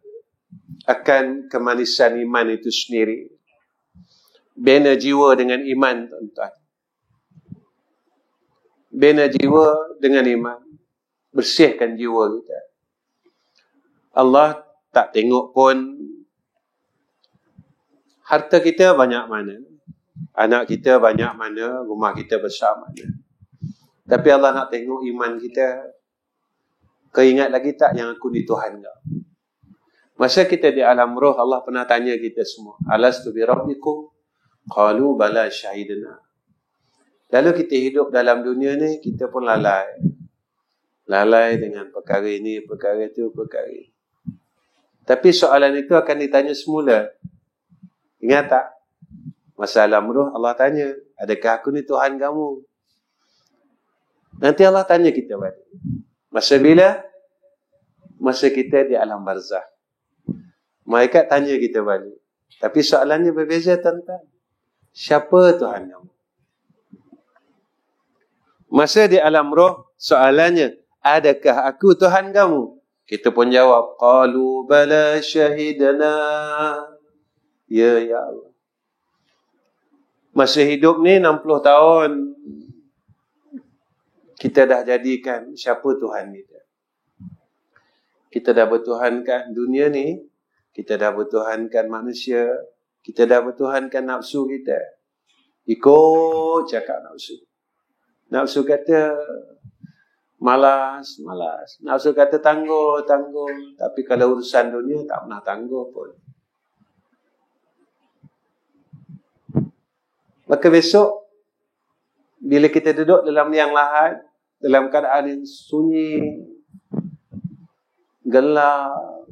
akan kemanisan iman itu sendiri. Bina jiwa dengan iman, tuan-tuan. Bina jiwa dengan iman. Bersihkan jiwa kita. Allah tak tengok pun harta kita banyak mana, anak kita banyak mana, rumah kita besar mana. Tapi Allah nak tengok iman kita. Kau ingat lagi tak yang aku ni Tuhan kau? Masa kita di alam roh, Allah pernah tanya kita semua, alastu bi rabbikum? Qalu bala syahidna. Lalu kita hidup dalam dunia ni, kita pun lalai. Lalai dengan perkara ini, perkara itu, perkara ini. Tapi soalan itu akan ditanya semula. Ingat tak? Masa alam roh, Allah tanya, adakah aku ni Tuhan kamu? Nanti Allah tanya kita balik. Masa bila? Masa kita di alam barzah. Malaikat tanya kita balik. Tapi soalannya berbeza, tuan-tuan. Siapa Tuhan kamu? Masa di alam roh, soalannya, adakah aku Tuhan kamu? Kita pun jawab, qalu bala syahidana. Ya Allah. Masa hidup ni 60 tahun, kita dah jadikan siapa Tuhan kita. Kita dah bertuhankan dunia ni, kita dah bertuhankan manusia, kita dah bertuhankan nafsu kita. Ikut cakap nafsu. Nafsu kata malas, malas. Nafsu kata tangguh, tangguh. Tapi kalau urusan dunia tak pernah tangguh pun. Maka besok, bila kita duduk dalam liang lahat, dalam keadaan yang sunyi, gelap,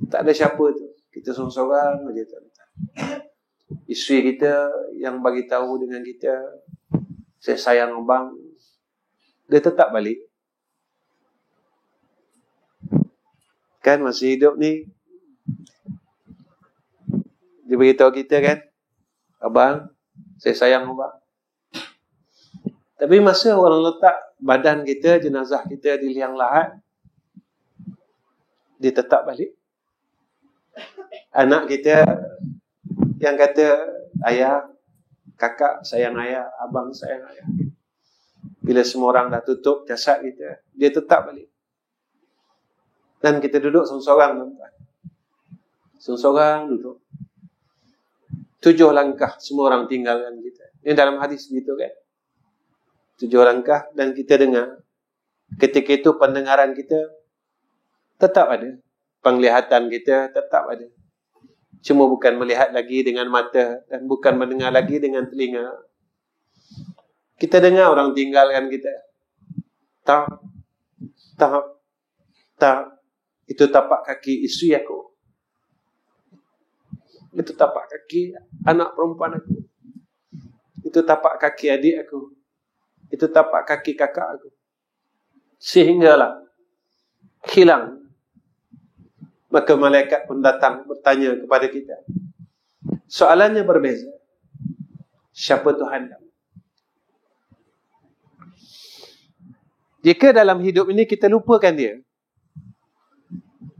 tak ada siapa tu. Kita seorang-seorang saja, tuan-tuan. Isteri kita yang bagi tahu dengan kita, saya sayang abang, dia tetap balik. Kan masih hidup ni, dia beritahu kita kan, abang, saya sayang abang. Tapi masa orang letak badan kita, jenazah kita di liang lahat, dia tetap balik. Anak kita yang kata, ayah, kakak sayang ayah, abang sayang ayah. Bila semua orang dah tutup jasad kita, dia tetap balik. Dan kita duduk seorang-seorang, tuan-tuan. Seorang-seorang duduk. 7 langkah semua orang tinggalkan kita. Ini dalam hadis begitu kan? 7 langkah dan kita dengar. Ketika itu pendengaran kita tetap ada. Penglihatan kita tetap ada. Cuma bukan melihat lagi dengan mata dan bukan mendengar lagi dengan telinga. Kita dengar orang tinggalkan kita. Tak. Itu tapak kaki isteri aku. Itu tapak kaki anak perempuan aku. Itu tapak kaki adik aku. Itu tapak kaki kakak aku. Sehinggalah hilang. Maka malaikat pun datang bertanya kepada kita. Soalannya berbeza. Siapa Tuhan kamu? Jika dalam hidup ini kita lupakan dia.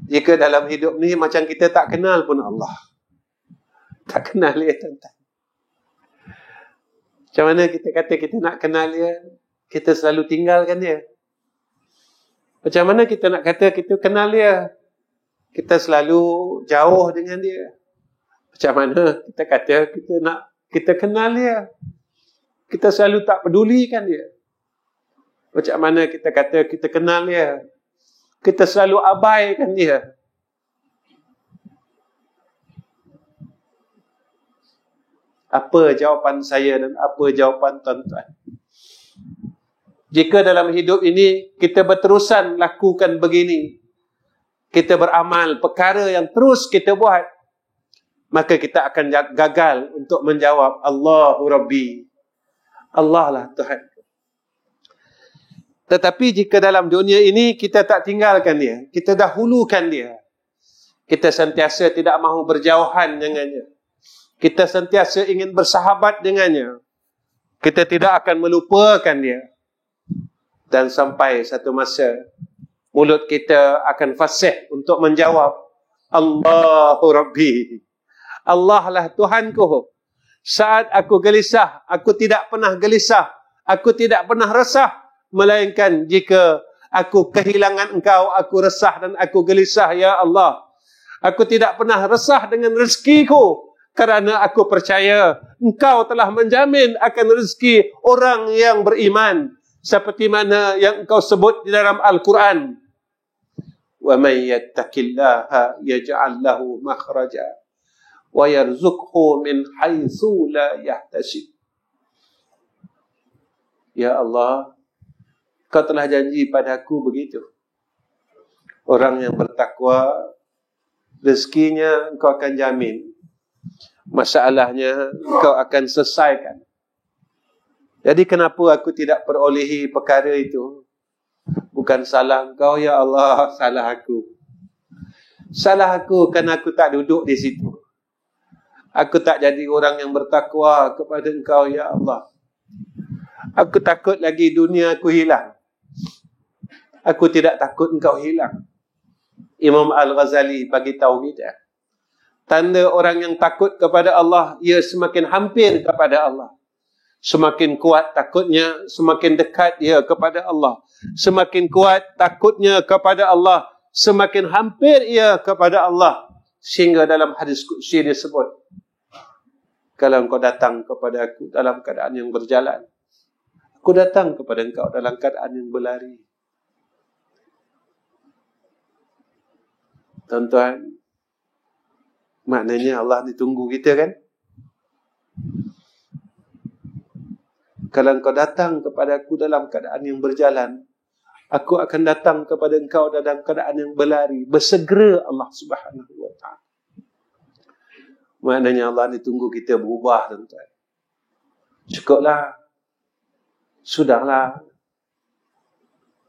Jika dalam hidup ni macam kita tak kenal pun Allah. Tak kenal dia, tuan-tuan. Macam mana kita kata kita nak kenal dia, kita selalu tinggalkan dia. Macam mana kita nak kata kita kenal dia? Kita selalu jauh dengan dia. Macam mana kita kata kita kenal dia? Kita selalu tak pedulikan dia. Macam mana kita kata kita kenal dia? Kita selalu abaikan dia. Apa jawapan saya dan apa jawapan tuan-tuan? Jika dalam hidup ini kita berterusan lakukan begini, kita beramal perkara yang terus kita buat, maka kita akan gagal untuk menjawab Allahu Rabbi. Allah lah Tuhan. Tetapi jika dalam dunia ini kita tak tinggalkan dia, kita dahulukan dia, kita sentiasa tidak mahu berjauhan dengannya, kita sentiasa ingin bersahabat dengannya, kita tidak akan melupakan dia. Dan sampai satu masa mulut kita akan fasih untuk menjawab Allahu Rabbi. Allah lah Tuhanku. Saat aku gelisah, aku tidak pernah gelisah, aku tidak pernah resah, melainkan jika aku kehilangan Engkau, aku resah dan aku gelisah, ya Allah. Aku tidak pernah resah dengan rezekiku, kerana aku percaya Engkau telah menjamin akan rezeki orang yang beriman, seperti mana yang Engkau sebut di dalam Al-Quran. Wa may yattaqillaha yaj'al lahu makhraja wa yarzuqhu min haitsu la yahtasib. Ya Allah, Kau telah janji padaku begitu. Orang yang bertakwa, rezekinya Engkau akan jamin. Masalahnya Engkau akan selesaikan. Jadi kenapa aku tidak perolehi perkara itu? Bukan salah Engkau, ya Allah, salah aku. Salah aku kerana aku tak duduk di situ. Aku tak jadi orang yang bertakwa kepada Engkau, ya Allah. Aku takut lagi dunia aku hilang. Aku tidak takut Engkau hilang. Imam Al-Ghazali bagi tahu kita, tanda orang yang takut kepada Allah, ia semakin hampir kepada Allah. Semakin kuat takutnya, semakin dekat ia kepada Allah. Semakin kuat takutnya kepada Allah, semakin hampir ia kepada Allah. Sehingga dalam hadis qudsi disebut, kalau engkau datang kepada aku dalam keadaan yang berjalan, aku datang kepada engkau dalam keadaan yang berlari. Tuan-tuan, maknanya Allah ni tunggu kita kan? Kalau engkau datang kepada aku dalam keadaan yang berjalan, aku akan datang kepada engkau dalam keadaan yang berlari. Bersegera Allah Subhanahu wa ta'ala. Maknanya Allah ni tunggu kita berubah, tuan-tuan. Cukuplah. Sudahlah.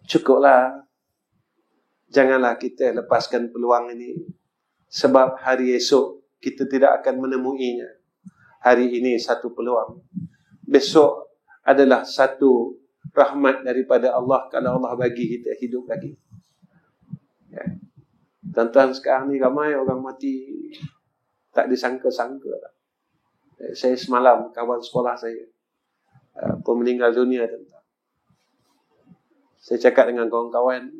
Cukuplah. Janganlah kita lepaskan peluang ini. Sebab hari esok kita tidak akan menemuinya. Hari ini satu peluang. Besok adalah satu rahmat daripada Allah kalau Allah bagi kita hidup lagi. Ya. Tuan-tuan, sekarang ni ramai orang mati tak disangka-sangka. Saya semalam kawan sekolah saya meninggal dunia, tuan-tuan. Saya cakap dengan kawan-kawan,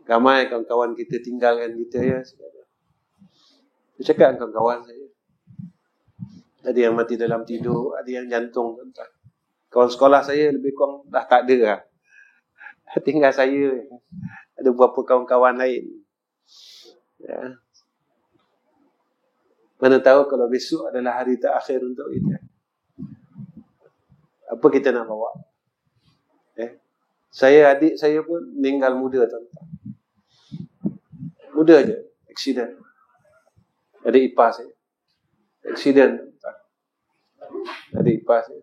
ramai kawan-kawan kita tinggalkan kita, ya. Saya cakap dengan kawan-kawan saya, ada yang mati dalam tidur, ada yang jantung, tuan-tuan. Kawan sekolah saya lebih kurang dah tak ada lah. Tinggal saya, ada beberapa kawan-kawan lain. Ya. Mana tahu kalau besok adalah hari terakhir untuk kita. Apa kita nak bawa? Adik saya pun meninggal muda, tuan-tuan. Muda je, aksiden. Adik ipar saya, aksiden, tuan-tuan. Adik ipar saya.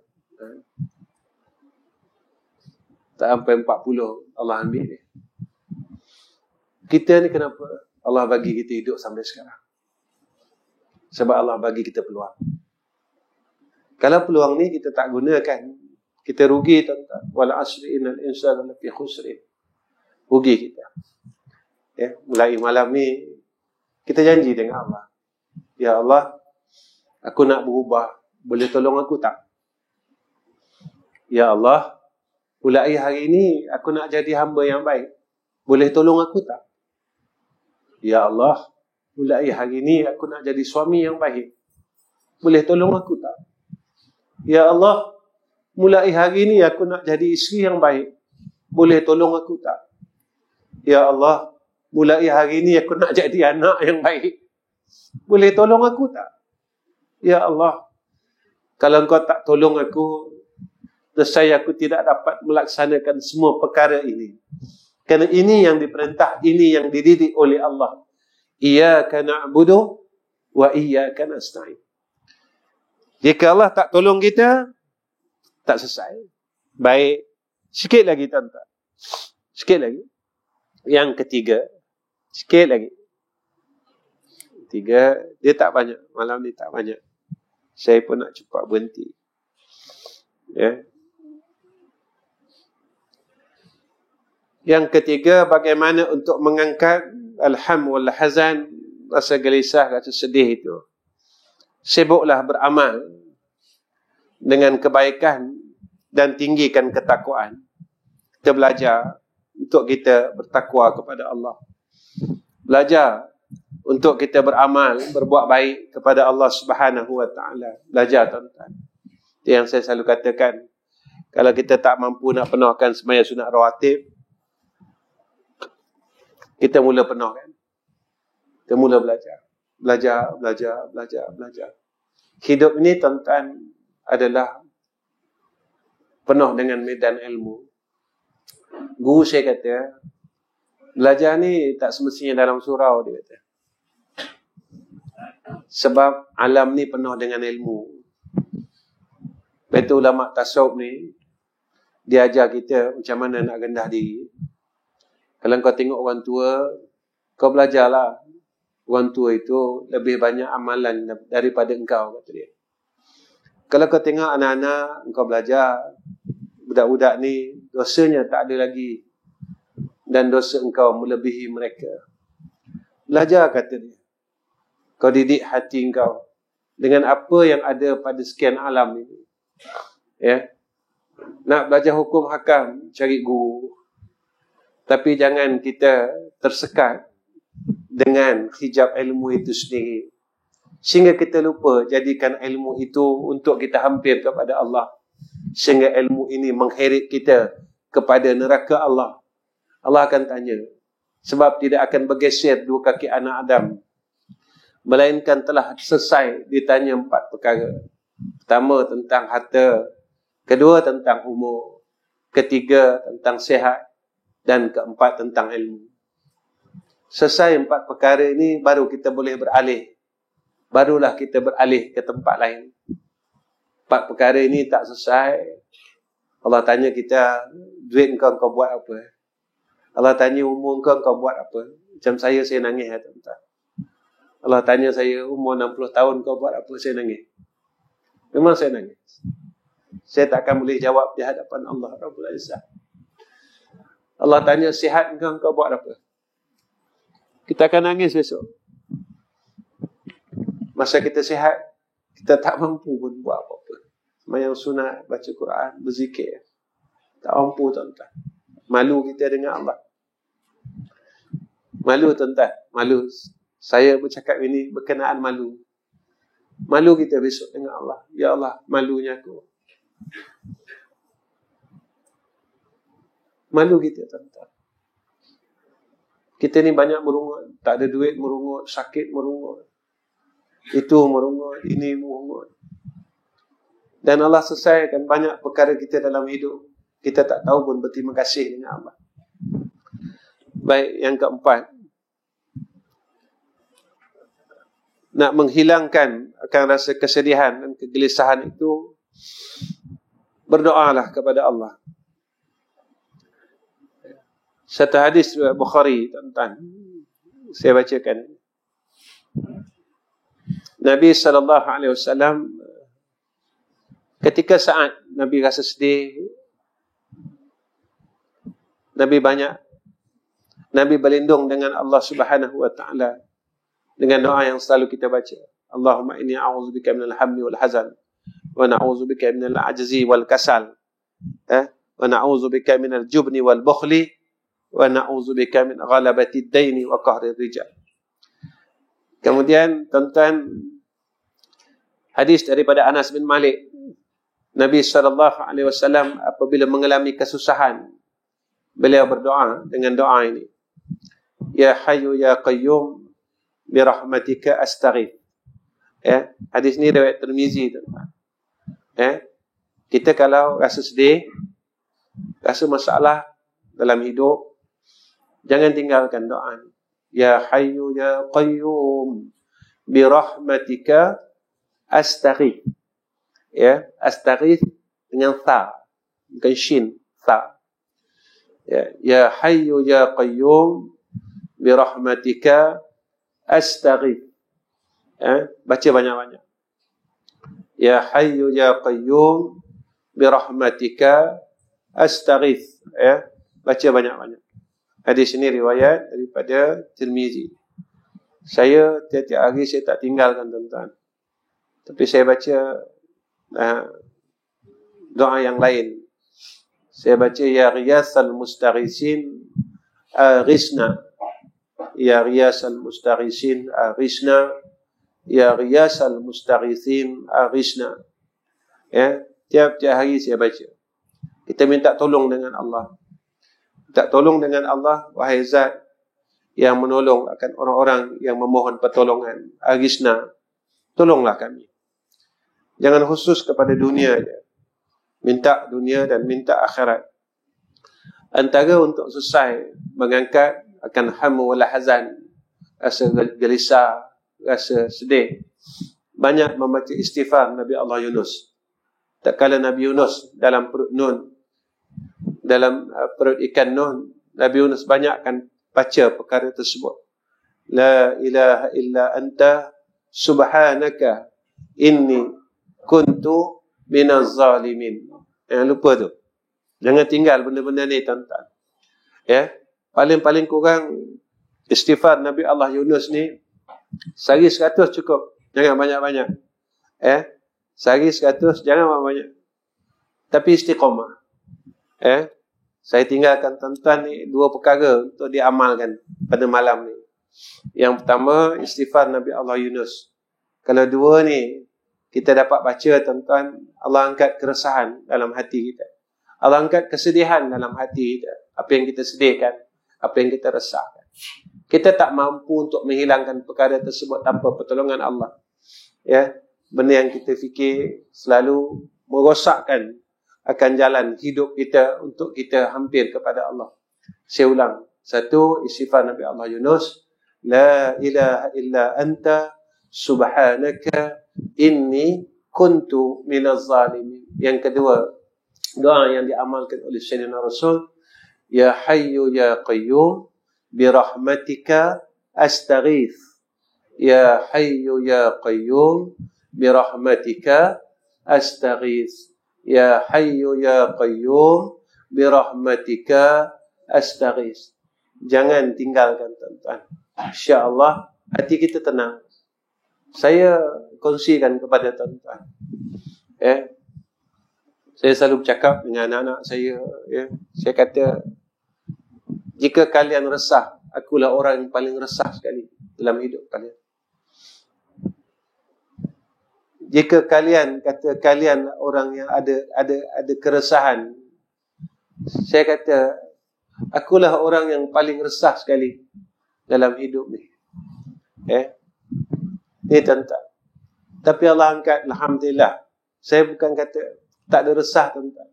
Tak sampai 40, Allah ambil dia. Kita ni kenapa Allah bagi kita hidup sampai sekarang? Sebab Allah bagi kita peluang. Kalau peluang ni kita tak gunakan, kita rugi, tuan-tuan. Wal asri innal insana lafi khusrin. Rugi kita. Ya, mulai malam ni kita janji dengan Allah. Ya Allah, aku nak berubah. Boleh tolong aku tak? Ya Allah, mulai hari ini aku nak jadi hamba yang baik. Boleh tolong aku tak? Ya Allah, mulai hari ini aku nak jadi suami yang baik. Boleh tolong aku tak? Ya Allah, mulai hari ini aku nak jadi isteri yang baik. Boleh tolong aku tak? Ya Allah, mulai hari ini aku nak jadi anak yang baik. Boleh tolong aku tak? Ya Allah, kalau Engkau tak tolong aku, nescaya aku tidak dapat melaksanakan semua perkara ini. Kerana ini yang diperintah, ini yang dididik oleh Allah. Iyyaka na'budu wa iyyaka nasta'in. Jika Allah tak tolong kita, tak selesai. Baik. Sikit lagi tuan-tuan. Sikit lagi. Yang ketiga. Sikit lagi. Tiga. Dia tak banyak. Malam ni tak banyak. Saya pun nak cepat berhenti. Ya. Yang ketiga, bagaimana untuk mengangkat alham wal hazan, rasa gelisah, rasa sedih itu. Sibuklah beramal dengan kebaikan dan tinggikan ketakwaan. Kita belajar untuk kita bertakwa kepada Allah. Belajar untuk kita beramal, berbuat baik kepada Allah Subhanahu wa taala. Belajar tuan-tuan. Itu yang saya selalu katakan. Kalau kita tak mampu nak penuhkan sembahyang sunat rawatib, kita mula penuhkan. Kita mula belajar. Belajar. Hidup ini tuan-tuan adalah penuh dengan medan ilmu. Guru saya kata, belajar ni tak semestinya dalam surau, dia kata. Sebab alam ni penuh dengan ilmu. Betul ulama tasawuf ni, dia ajar kita macam mana nak rendah diri. Kalau kau tengok orang tua, kau belajarlah. Orang tua itu lebih banyak amalan daripada engkau, kata dia. Kalau kau tengok anak-anak, engkau belajar. Budak-budak ni, dosanya tak ada lagi. Dan dosa engkau melebihi mereka. Belajar, kata dia. Kau didik hati engkau dengan apa yang ada pada sekian alam ini. Ya. Nak belajar hukum hakam, cari guru. Tapi jangan kita tersekat dengan hijab ilmu itu sendiri. Sehingga kita lupa jadikan ilmu itu untuk kita hampir kepada Allah. Sehingga ilmu ini mengheret kita kepada neraka Allah. Allah akan tanya. Sebab tidak akan bergeser dua kaki anak Adam. Melainkan telah selesai ditanya 4 perkara. Pertama tentang harta. Kedua tentang umur. Ketiga tentang sihat. Dan keempat tentang ilmu. Selesai 4 perkara ini, baru kita boleh beralih. Barulah kita beralih ke tempat lain. 4 perkara ini tak selesai. Allah tanya kita, duit kau buat apa? Allah tanya umur kau buat apa? Macam saya nangis. Tuan-tuan. Allah tanya saya, umur 60 tahun kau buat apa? Saya nangis. Memang saya nangis. Saya tak akan boleh jawab di hadapan Allah Rabbul Izzah. Allah tanya, sihat kau buat apa? Kita akan nangis besok. Masa kita sihat, kita tak mampu pun buat apa-apa. Sembahyang sunat, baca Quran, berzikir. Tak mampu, tuan-tuan. Malu kita dengan Allah. Malu, tuan-tuan. Malu. Saya bercakap ini berkenaan malu. Malu kita besok dengan Allah. Ya Allah, malunya aku. Malu kita, tuan-tuan. Kita ni banyak merungut. Tak ada duit merungut. Sakit merungut. Itu merungut. Ini merungut. Dan Allah selesaikan banyak perkara kita dalam hidup. Kita tak tahu pun berterima kasih dengan Allah. Baik, yang keempat. Nak menghilangkan akan rasa kesedihan dan kegelisahan itu, berdoalah kepada Allah. Satu hadis Bukhari, tuan-tuan. Saya bacakan. Nabi SAW, ketika saat Nabi rasa sedih, Nabi berlindung dengan Allah Subhanahu wa taala dengan doa yang selalu kita baca. Allahumma inni a'udzubika minal hammi wal hazan wa na'udzubika minal ajzi wal kasal. wa na'udzubika minal jubni wal bukhli wa na'udzubika min ghalabati ad-daini wa qahri rijal. Kemudian tuan-tuan, hadis daripada Anas bin Malik, Nabi SAW apabila mengalami kesusahan, beliau berdoa dengan doa ini, Ya Hayyu Ya Qayyum bi rahmatika astaghith. Ya, hadis ni riwayat Tirmizi, tuan-tuan. Ya, kita kalau rasa sedih, rasa masalah dalam hidup, jangan tinggalkan doa ini. Ya Hayyu Ya Qayyum bi rahmatika astaghith. Ya, astaghith dengan tha, bukan shin, tha. Ya Hayyu Ya Qayyum bi rahmatika astaghith. Ya, baca banyak-banyak. Ya Hayyu Ya Qayyum bi rahmatika astaghith. Ya, baca banyak-banyak. Hadis ini riwayat daripada Tirmizi. Saya tiap-tiap hari saya tak tinggalkan, tuan-tuan. Tapi saya baca doa yang lain. Saya baca Ya Ghiyasal Mustaghisin Aghithna. Ya Ghiyasal Mustaghisin Aghithna. Ya Ghiyasal Mustaghisin Aghithna. Ya, tiap-tiap hari saya baca. Kita minta tolong dengan Allah. Minta tolong dengan Allah, wahai Zat yang menolong akan orang-orang yang memohon pertolongan. Aghithna, tolonglah kami. Jangan khusus kepada dunia saja. Minta dunia dan minta akhirat. Antara untuk selesai mengangkat akan hamu wal hazan, rasa gelisah, rasa sedih, banyak membaca istighfar Nabi Allah Yunus. Tak kala Nabi Yunus dalam perut Nun, dalam perut ikan Nun, Nabi Yunus banyak akan baca perkara tersebut. La ilaha illa anta subhanaka inni kuntu minaz zalimin. Jangan lupa tu. Jangan tinggal benda-benda ni, tuan-tuan. Ya, paling-paling kurang istighfar Nabi Allah Yunus ni sehari 100 cukup. Jangan banyak-banyak. Ya, sehari 100, jangan banyak-banyak. Tapi istiqamah. Ya, saya tinggalkan tuan-tuan ni dua perkara untuk diamalkan pada malam ni. Yang pertama, istighfar Nabi Allah Yunus. Kalau dua ni kita dapat baca, tuan-tuan, Allah angkat keresahan dalam hati kita. Allah angkat kesedihan dalam hati kita. Apa yang kita sedihkan, apa yang kita resahkan. Kita tak mampu untuk menghilangkan perkara tersebut tanpa pertolongan Allah. Ya, benda yang kita fikir selalu merosakkan akan jalan hidup kita untuk kita hampir kepada Allah. Saya ulang. Satu, istighfar Nabi Allah Yunus. La ilaha illa anta subhanaka inni kuntu minaz zalimin. Yang kedua, doa yang diamalkan oleh Sayyidina Rasul, Ya Hayyu Ya Qayyum bi rahmatika astaghith. Ya Hayyu Ya Qayyum bi rahmatika astaghith. Ya Hayyu Ya Qayyum bi rahmatika astaghith. Jangan tinggalkan, tuan-tuan. Insya-Allah hati kita tenang. Saya kongsikan kepada tuan-tuan. Ya. Saya selalu bercakap dengan anak-anak saya, ya. Saya kata, jika kalian resah, akulah orang yang paling resah sekali dalam hidup kalian. Jika kalian kata kalian orang yang ada keresahan, saya kata, akulah orang yang paling resah sekali dalam hidup ni. Ya. Ni tuan-tuan. Tapi Allah angkat, alhamdulillah. Saya bukan kata tak ada resah, tuan-tuan.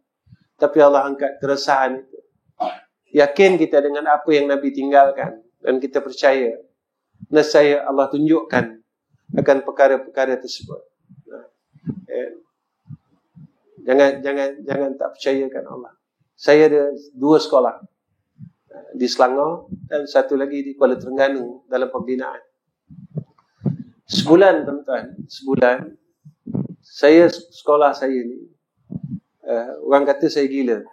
Tapi Allah angkat keresahan itu. Yakin kita dengan apa yang Nabi tinggalkan. Dan kita percaya. Nescaya Allah tunjukkan akan perkara-perkara tersebut. Jangan tak percayakan Allah. Saya ada 2 sekolah. Di Selangor dan satu lagi di Kuala Terengganu dalam pembinaan. Sebulan, tuan-tuan, sebulan saya sekolah saya ni, orang kata saya gila.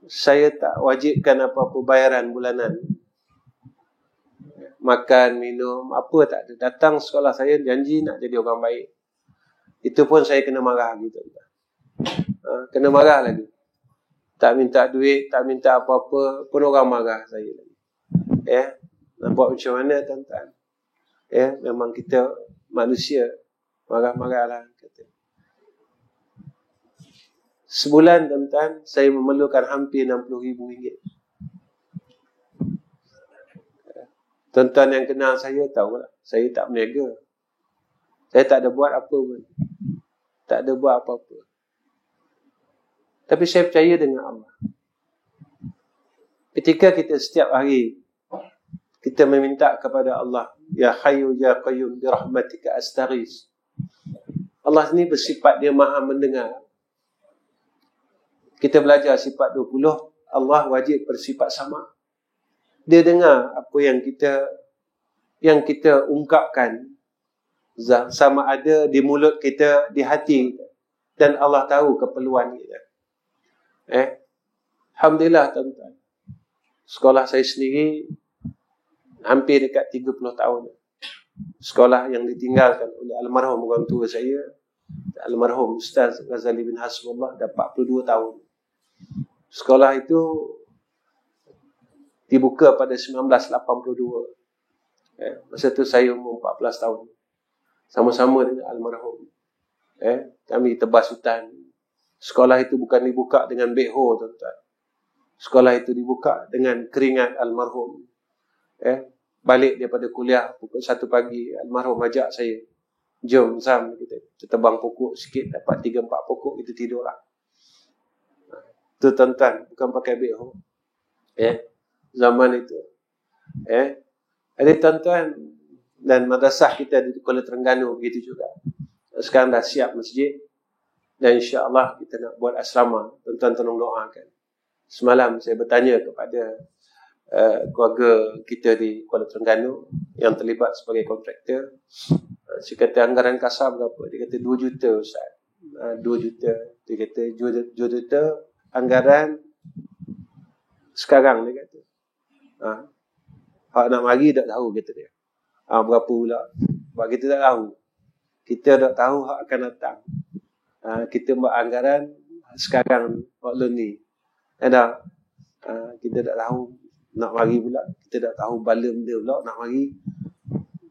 Saya tak wajibkan apa-apa bayaran bulanan. Makan, minum, apa tak ada. Datang sekolah saya janji nak jadi orang baik. Itu pun saya kena marah gitu. Kena marah lagi. tak minta duit, tak minta apa-apa, pun orang marah saya lagi. Nampak macam mana tuan-tuan? Memang kita manusia, marah-marahlah kata. Sebulan tuan-tuan, saya memerlukan hampir RM60,000. Tuan-tuan yang kenal saya tahulah, saya tak berniaga. Saya tak ada buat apa pun. Tak ada buat apa-apa. Tapi saya percaya dengan Allah. Ketika kita setiap hari kita meminta kepada Allah, Ya Hayyu Ya Qayyum bi rahmatika astaghis. Allah ni bersifat dia Maha mendengar. Kita belajar sifat 20, Allah wajib bersifat sama. Dia dengar apa yang kita ungkapkan, sama ada di mulut kita, di hati kita. Dan Allah tahu keperluan kita. Alhamdulillah tuan-tuan. Sekolah saya sendiri hampir dekat 30 tahun. Sekolah yang ditinggalkan oleh almarhum orang tua saya, almarhum Ustaz Ghazali bin Hasbullah, dah 42 tahun. Sekolah itu dibuka pada 1982. Masa tu saya umur 14 tahun. Sama-sama dengan almarhum. Kami tebas hutan. Sekolah itu bukan dibuka dengan bekho, tuan-tuan. Sekolah itu dibuka dengan keringat almarhum. Balik daripada kuliah pukul 1 pagi, almarhum ajak saya, jom Zam, kita tebang pokok sikit, dapat 3-4 pokok, kita tidur lah. Itu tuan-tuan, bukan pakai bekho. Zaman itu. Jadi tuan-tuan, dan madrasah kita di Kuala Terengganu begitu juga. Sekarang dah siap masjid, dan insya-Allah kita nak buat asrama. Tuan-tuan tolong doakan. Semalam saya bertanya kepada keluarga kita di Kuala Terengganu yang terlibat sebagai kontraktor. Saya kata anggaran kasar berapa? Dia kata 2 juta Ustaz. 2 juta. Dia kata 2 juta anggaran sekarang, dia kata. Hak nak mari tak tahu, kata dia. Berapa pula? Sebab kita tak tahu. Kita tak tahu hak akan datang. Kita buat anggaran sekarang waktu ni. Kita tak tahu nak mari pula. Kita tak tahu bala benda pula nak mari.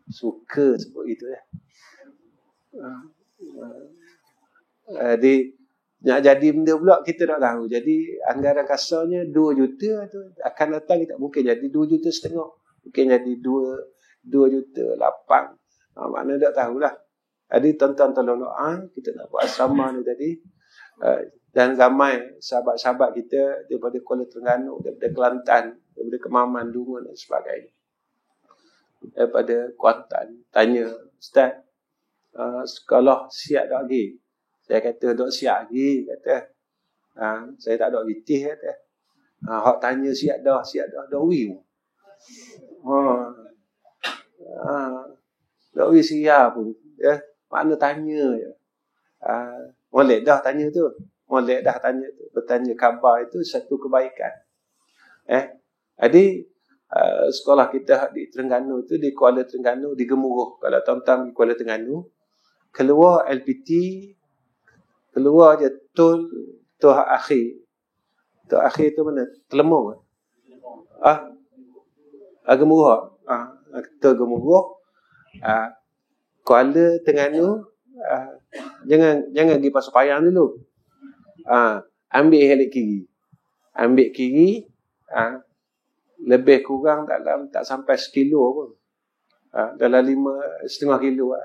Suka sebut itu ya. Jadi nak jadi benda pula kita tak tahu. Jadi anggaran kasarnya 2 juta tu akan datang, kita mungkin jadi 2 juta setengah. Mungkin jadi 2 juta 8. Mana tak tahulah. Jadi tuan-tuan tolong doa, kita nak buat asrama ni tadi. Dan ramai sahabat-sahabat kita daripada Kuala Terengganu, daripada Kelantan, daripada Kemaman, Dungun dan sebagainya. Daripada Kuantan, tanya, Ustaz, sekolah siap tak lagi? Saya kata, dok siap lagi, kata. Saya tak dok vitih, kata. Hak tanya siap dah, dok wiu. Dok wiu siap pun, ya. Mana tanya je. Molek dah tanya tu. Molek dah tanya tu. Bertanya khabar itu satu kebaikan. Jadi sekolah kita di Terengganu tu, di Kuala Terengganu, di Gemuruh. Kalau tuan-tuan di Kuala Terengganu, keluar LPT, keluar je tol akhir. Tol akhir tu mana? Telemong. Gemuruh. Tol Gemuruh. Kuala Terengganu, jangan pergi Pasir Payang dulu. Ambil helik kiri. Ambil kiri, lebih kurang dalam tak sampai 1 kilo pun. Dalam 5,5 kilo.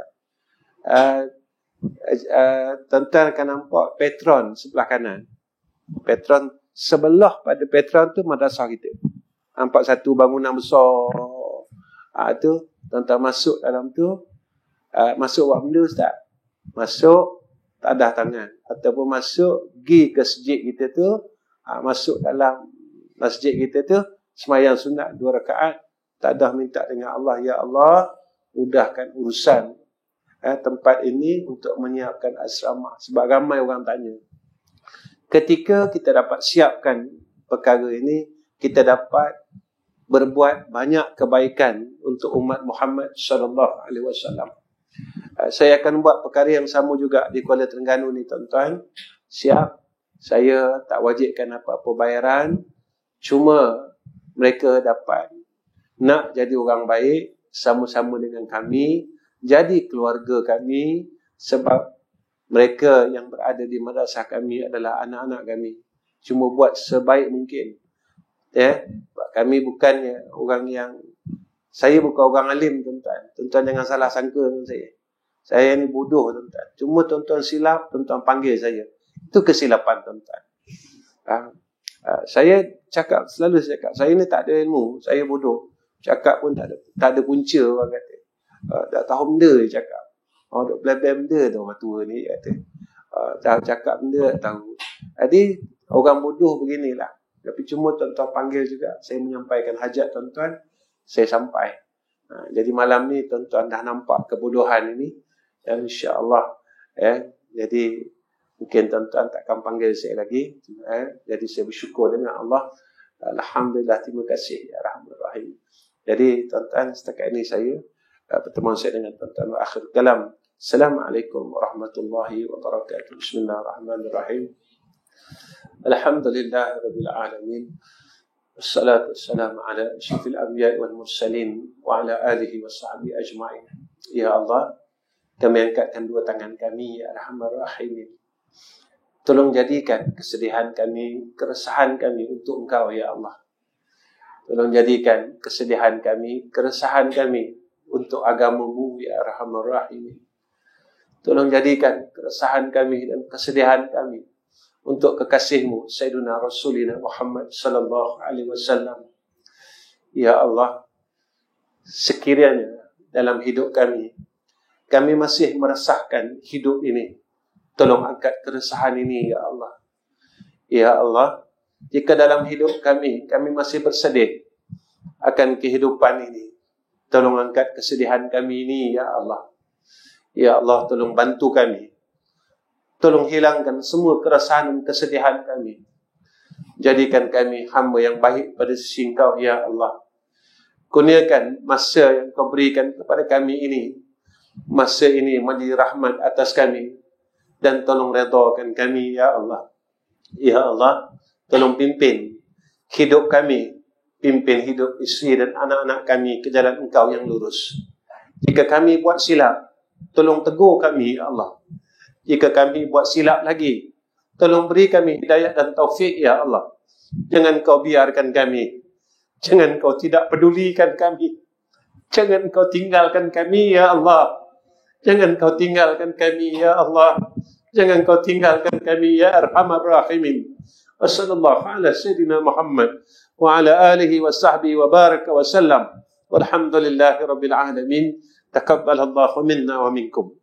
Tuan-tuan akan nampak Petron sebelah kanan. Petron sebelah pada Petron tu madrasah kita. Nampak satu bangunan besar. Tu tuan-tuan masuk dalam tu. Masuk buat benda Ustaz. Masuk tadah tangan. Ataupun masuk pergi ke masjid kita tu. Masuk dalam masjid kita tu. Semayang sunat 2 rakaat. Tadah minta dengan Allah. Ya Allah, mudahkan urusan tempat ini untuk menyiapkan asrama. Sebab ramai orang tanya. Ketika kita dapat siapkan perkara ini, kita dapat berbuat banyak kebaikan untuk umat Muhammad sallallahu alaihi wasallam. Saya akan buat perkara yang sama juga di Kuala Terengganu ni tuan-tuan. Siap. Saya tak wajibkan apa-apa bayaran. Cuma mereka dapat nak jadi orang baik sama-sama dengan kami, jadi keluarga kami, sebab mereka yang berada di madrasah kami adalah anak-anak kami. Cuma buat sebaik mungkin. Kami bukannya orang yang, saya bukan orang alim, tuan-tuan. Tuan-tuan jangan salah sangka dengan saya. Saya ni bodoh, tuan-tuan. Cuma tuan-tuan silap, tuan-tuan panggil saya. Itu kesilapan, tuan-tuan. Saya cakap, selalu saya cakap, saya ni tak ada ilmu, saya bodoh. Cakap pun tak ada punca, orang kata. Tak tahu benda dia cakap. Duk blab-blab benda tu orang tua ni, kata. Tak cakap benda, tak tahu. Jadi, orang bodoh beginilah. Tapi cuma tuan-tuan panggil juga, saya menyampaikan hajat tuan-tuan, saya sampai. Jadi malam ni tuan-tuan dah nampak kebodohan ini. Dan insya-Allah, jadi mungkin tuan-tuan takkan panggil saya lagi. Jadi saya bersyukur dengan Allah. Alhamdulillah, terima kasih ya Rahman Rahim. Jadi tuan-tuan, setakat ini saya pertemuan saya dengan tuan-tuan akhir kalam. Assalamualaikum warahmatullahi wabarakatuh. Bismillahirrahmanirrahim. Alhamdulillah rabbil alamin. Wassalatu wassalamu ala asyrafil anbiya'i wal mursalin wa ala alihi washabbihi ajma'in. Ya Allah, kami angkatkan dua tangan kami, ya Arhamar Rahimin. Tolong jadikan kesedihan kami, keresahan kami untuk Engkau, ya Allah. Tolong jadikan kesedihan kami, keresahan kami untuk agama-Mu, ya Arhamar Rahimin. Tolong jadikan keresahan kami dan kesedihan kami untuk kekasih-Mu, Sayyidina Rasulina Muhammad sallallahu alaihi wasallam. Ya Allah, sekiranya dalam hidup kami masih meresahkan hidup ini, tolong angkat keresahan ini, ya Allah. Ya Allah, jika dalam hidup kami masih bersedih akan kehidupan ini, tolong angkat kesedihan kami ini, ya Allah. Ya Allah, tolong bantu kami. Tolong hilangkan semua keresahan dan kesedihan kami. Jadikan kami hamba yang baik pada sisi Engkau, ya Allah. Kurniakan masa yang Kau berikan kepada kami ini, masa ini menjadi rahmat atas kami. Dan tolong redakan kami, ya Allah. Ya Allah, tolong pimpin hidup kami, pimpin hidup isteri dan anak-anak kami ke jalan Engkau yang lurus. Jika kami buat silap, tolong tegur kami, ya Allah. Jika kami buat silap lagi, tolong beri kami hidayah dan taufik, ya Allah. Jangan Kau biarkan kami. Jangan Kau tidak pedulikan kami. Jangan Kau tinggalkan kami, ya Allah. Jangan Kau tinggalkan kami, ya Allah. Jangan Kau tinggalkan kami, ya Arhamar Rahimin. Wa sallallahu ala sayyidina Muhammad wa ala alihi wa sahbihi wa baraka wa sallam. Walhamdulillahi rabbil alamin. Taqabbalallahu minna wa minkum.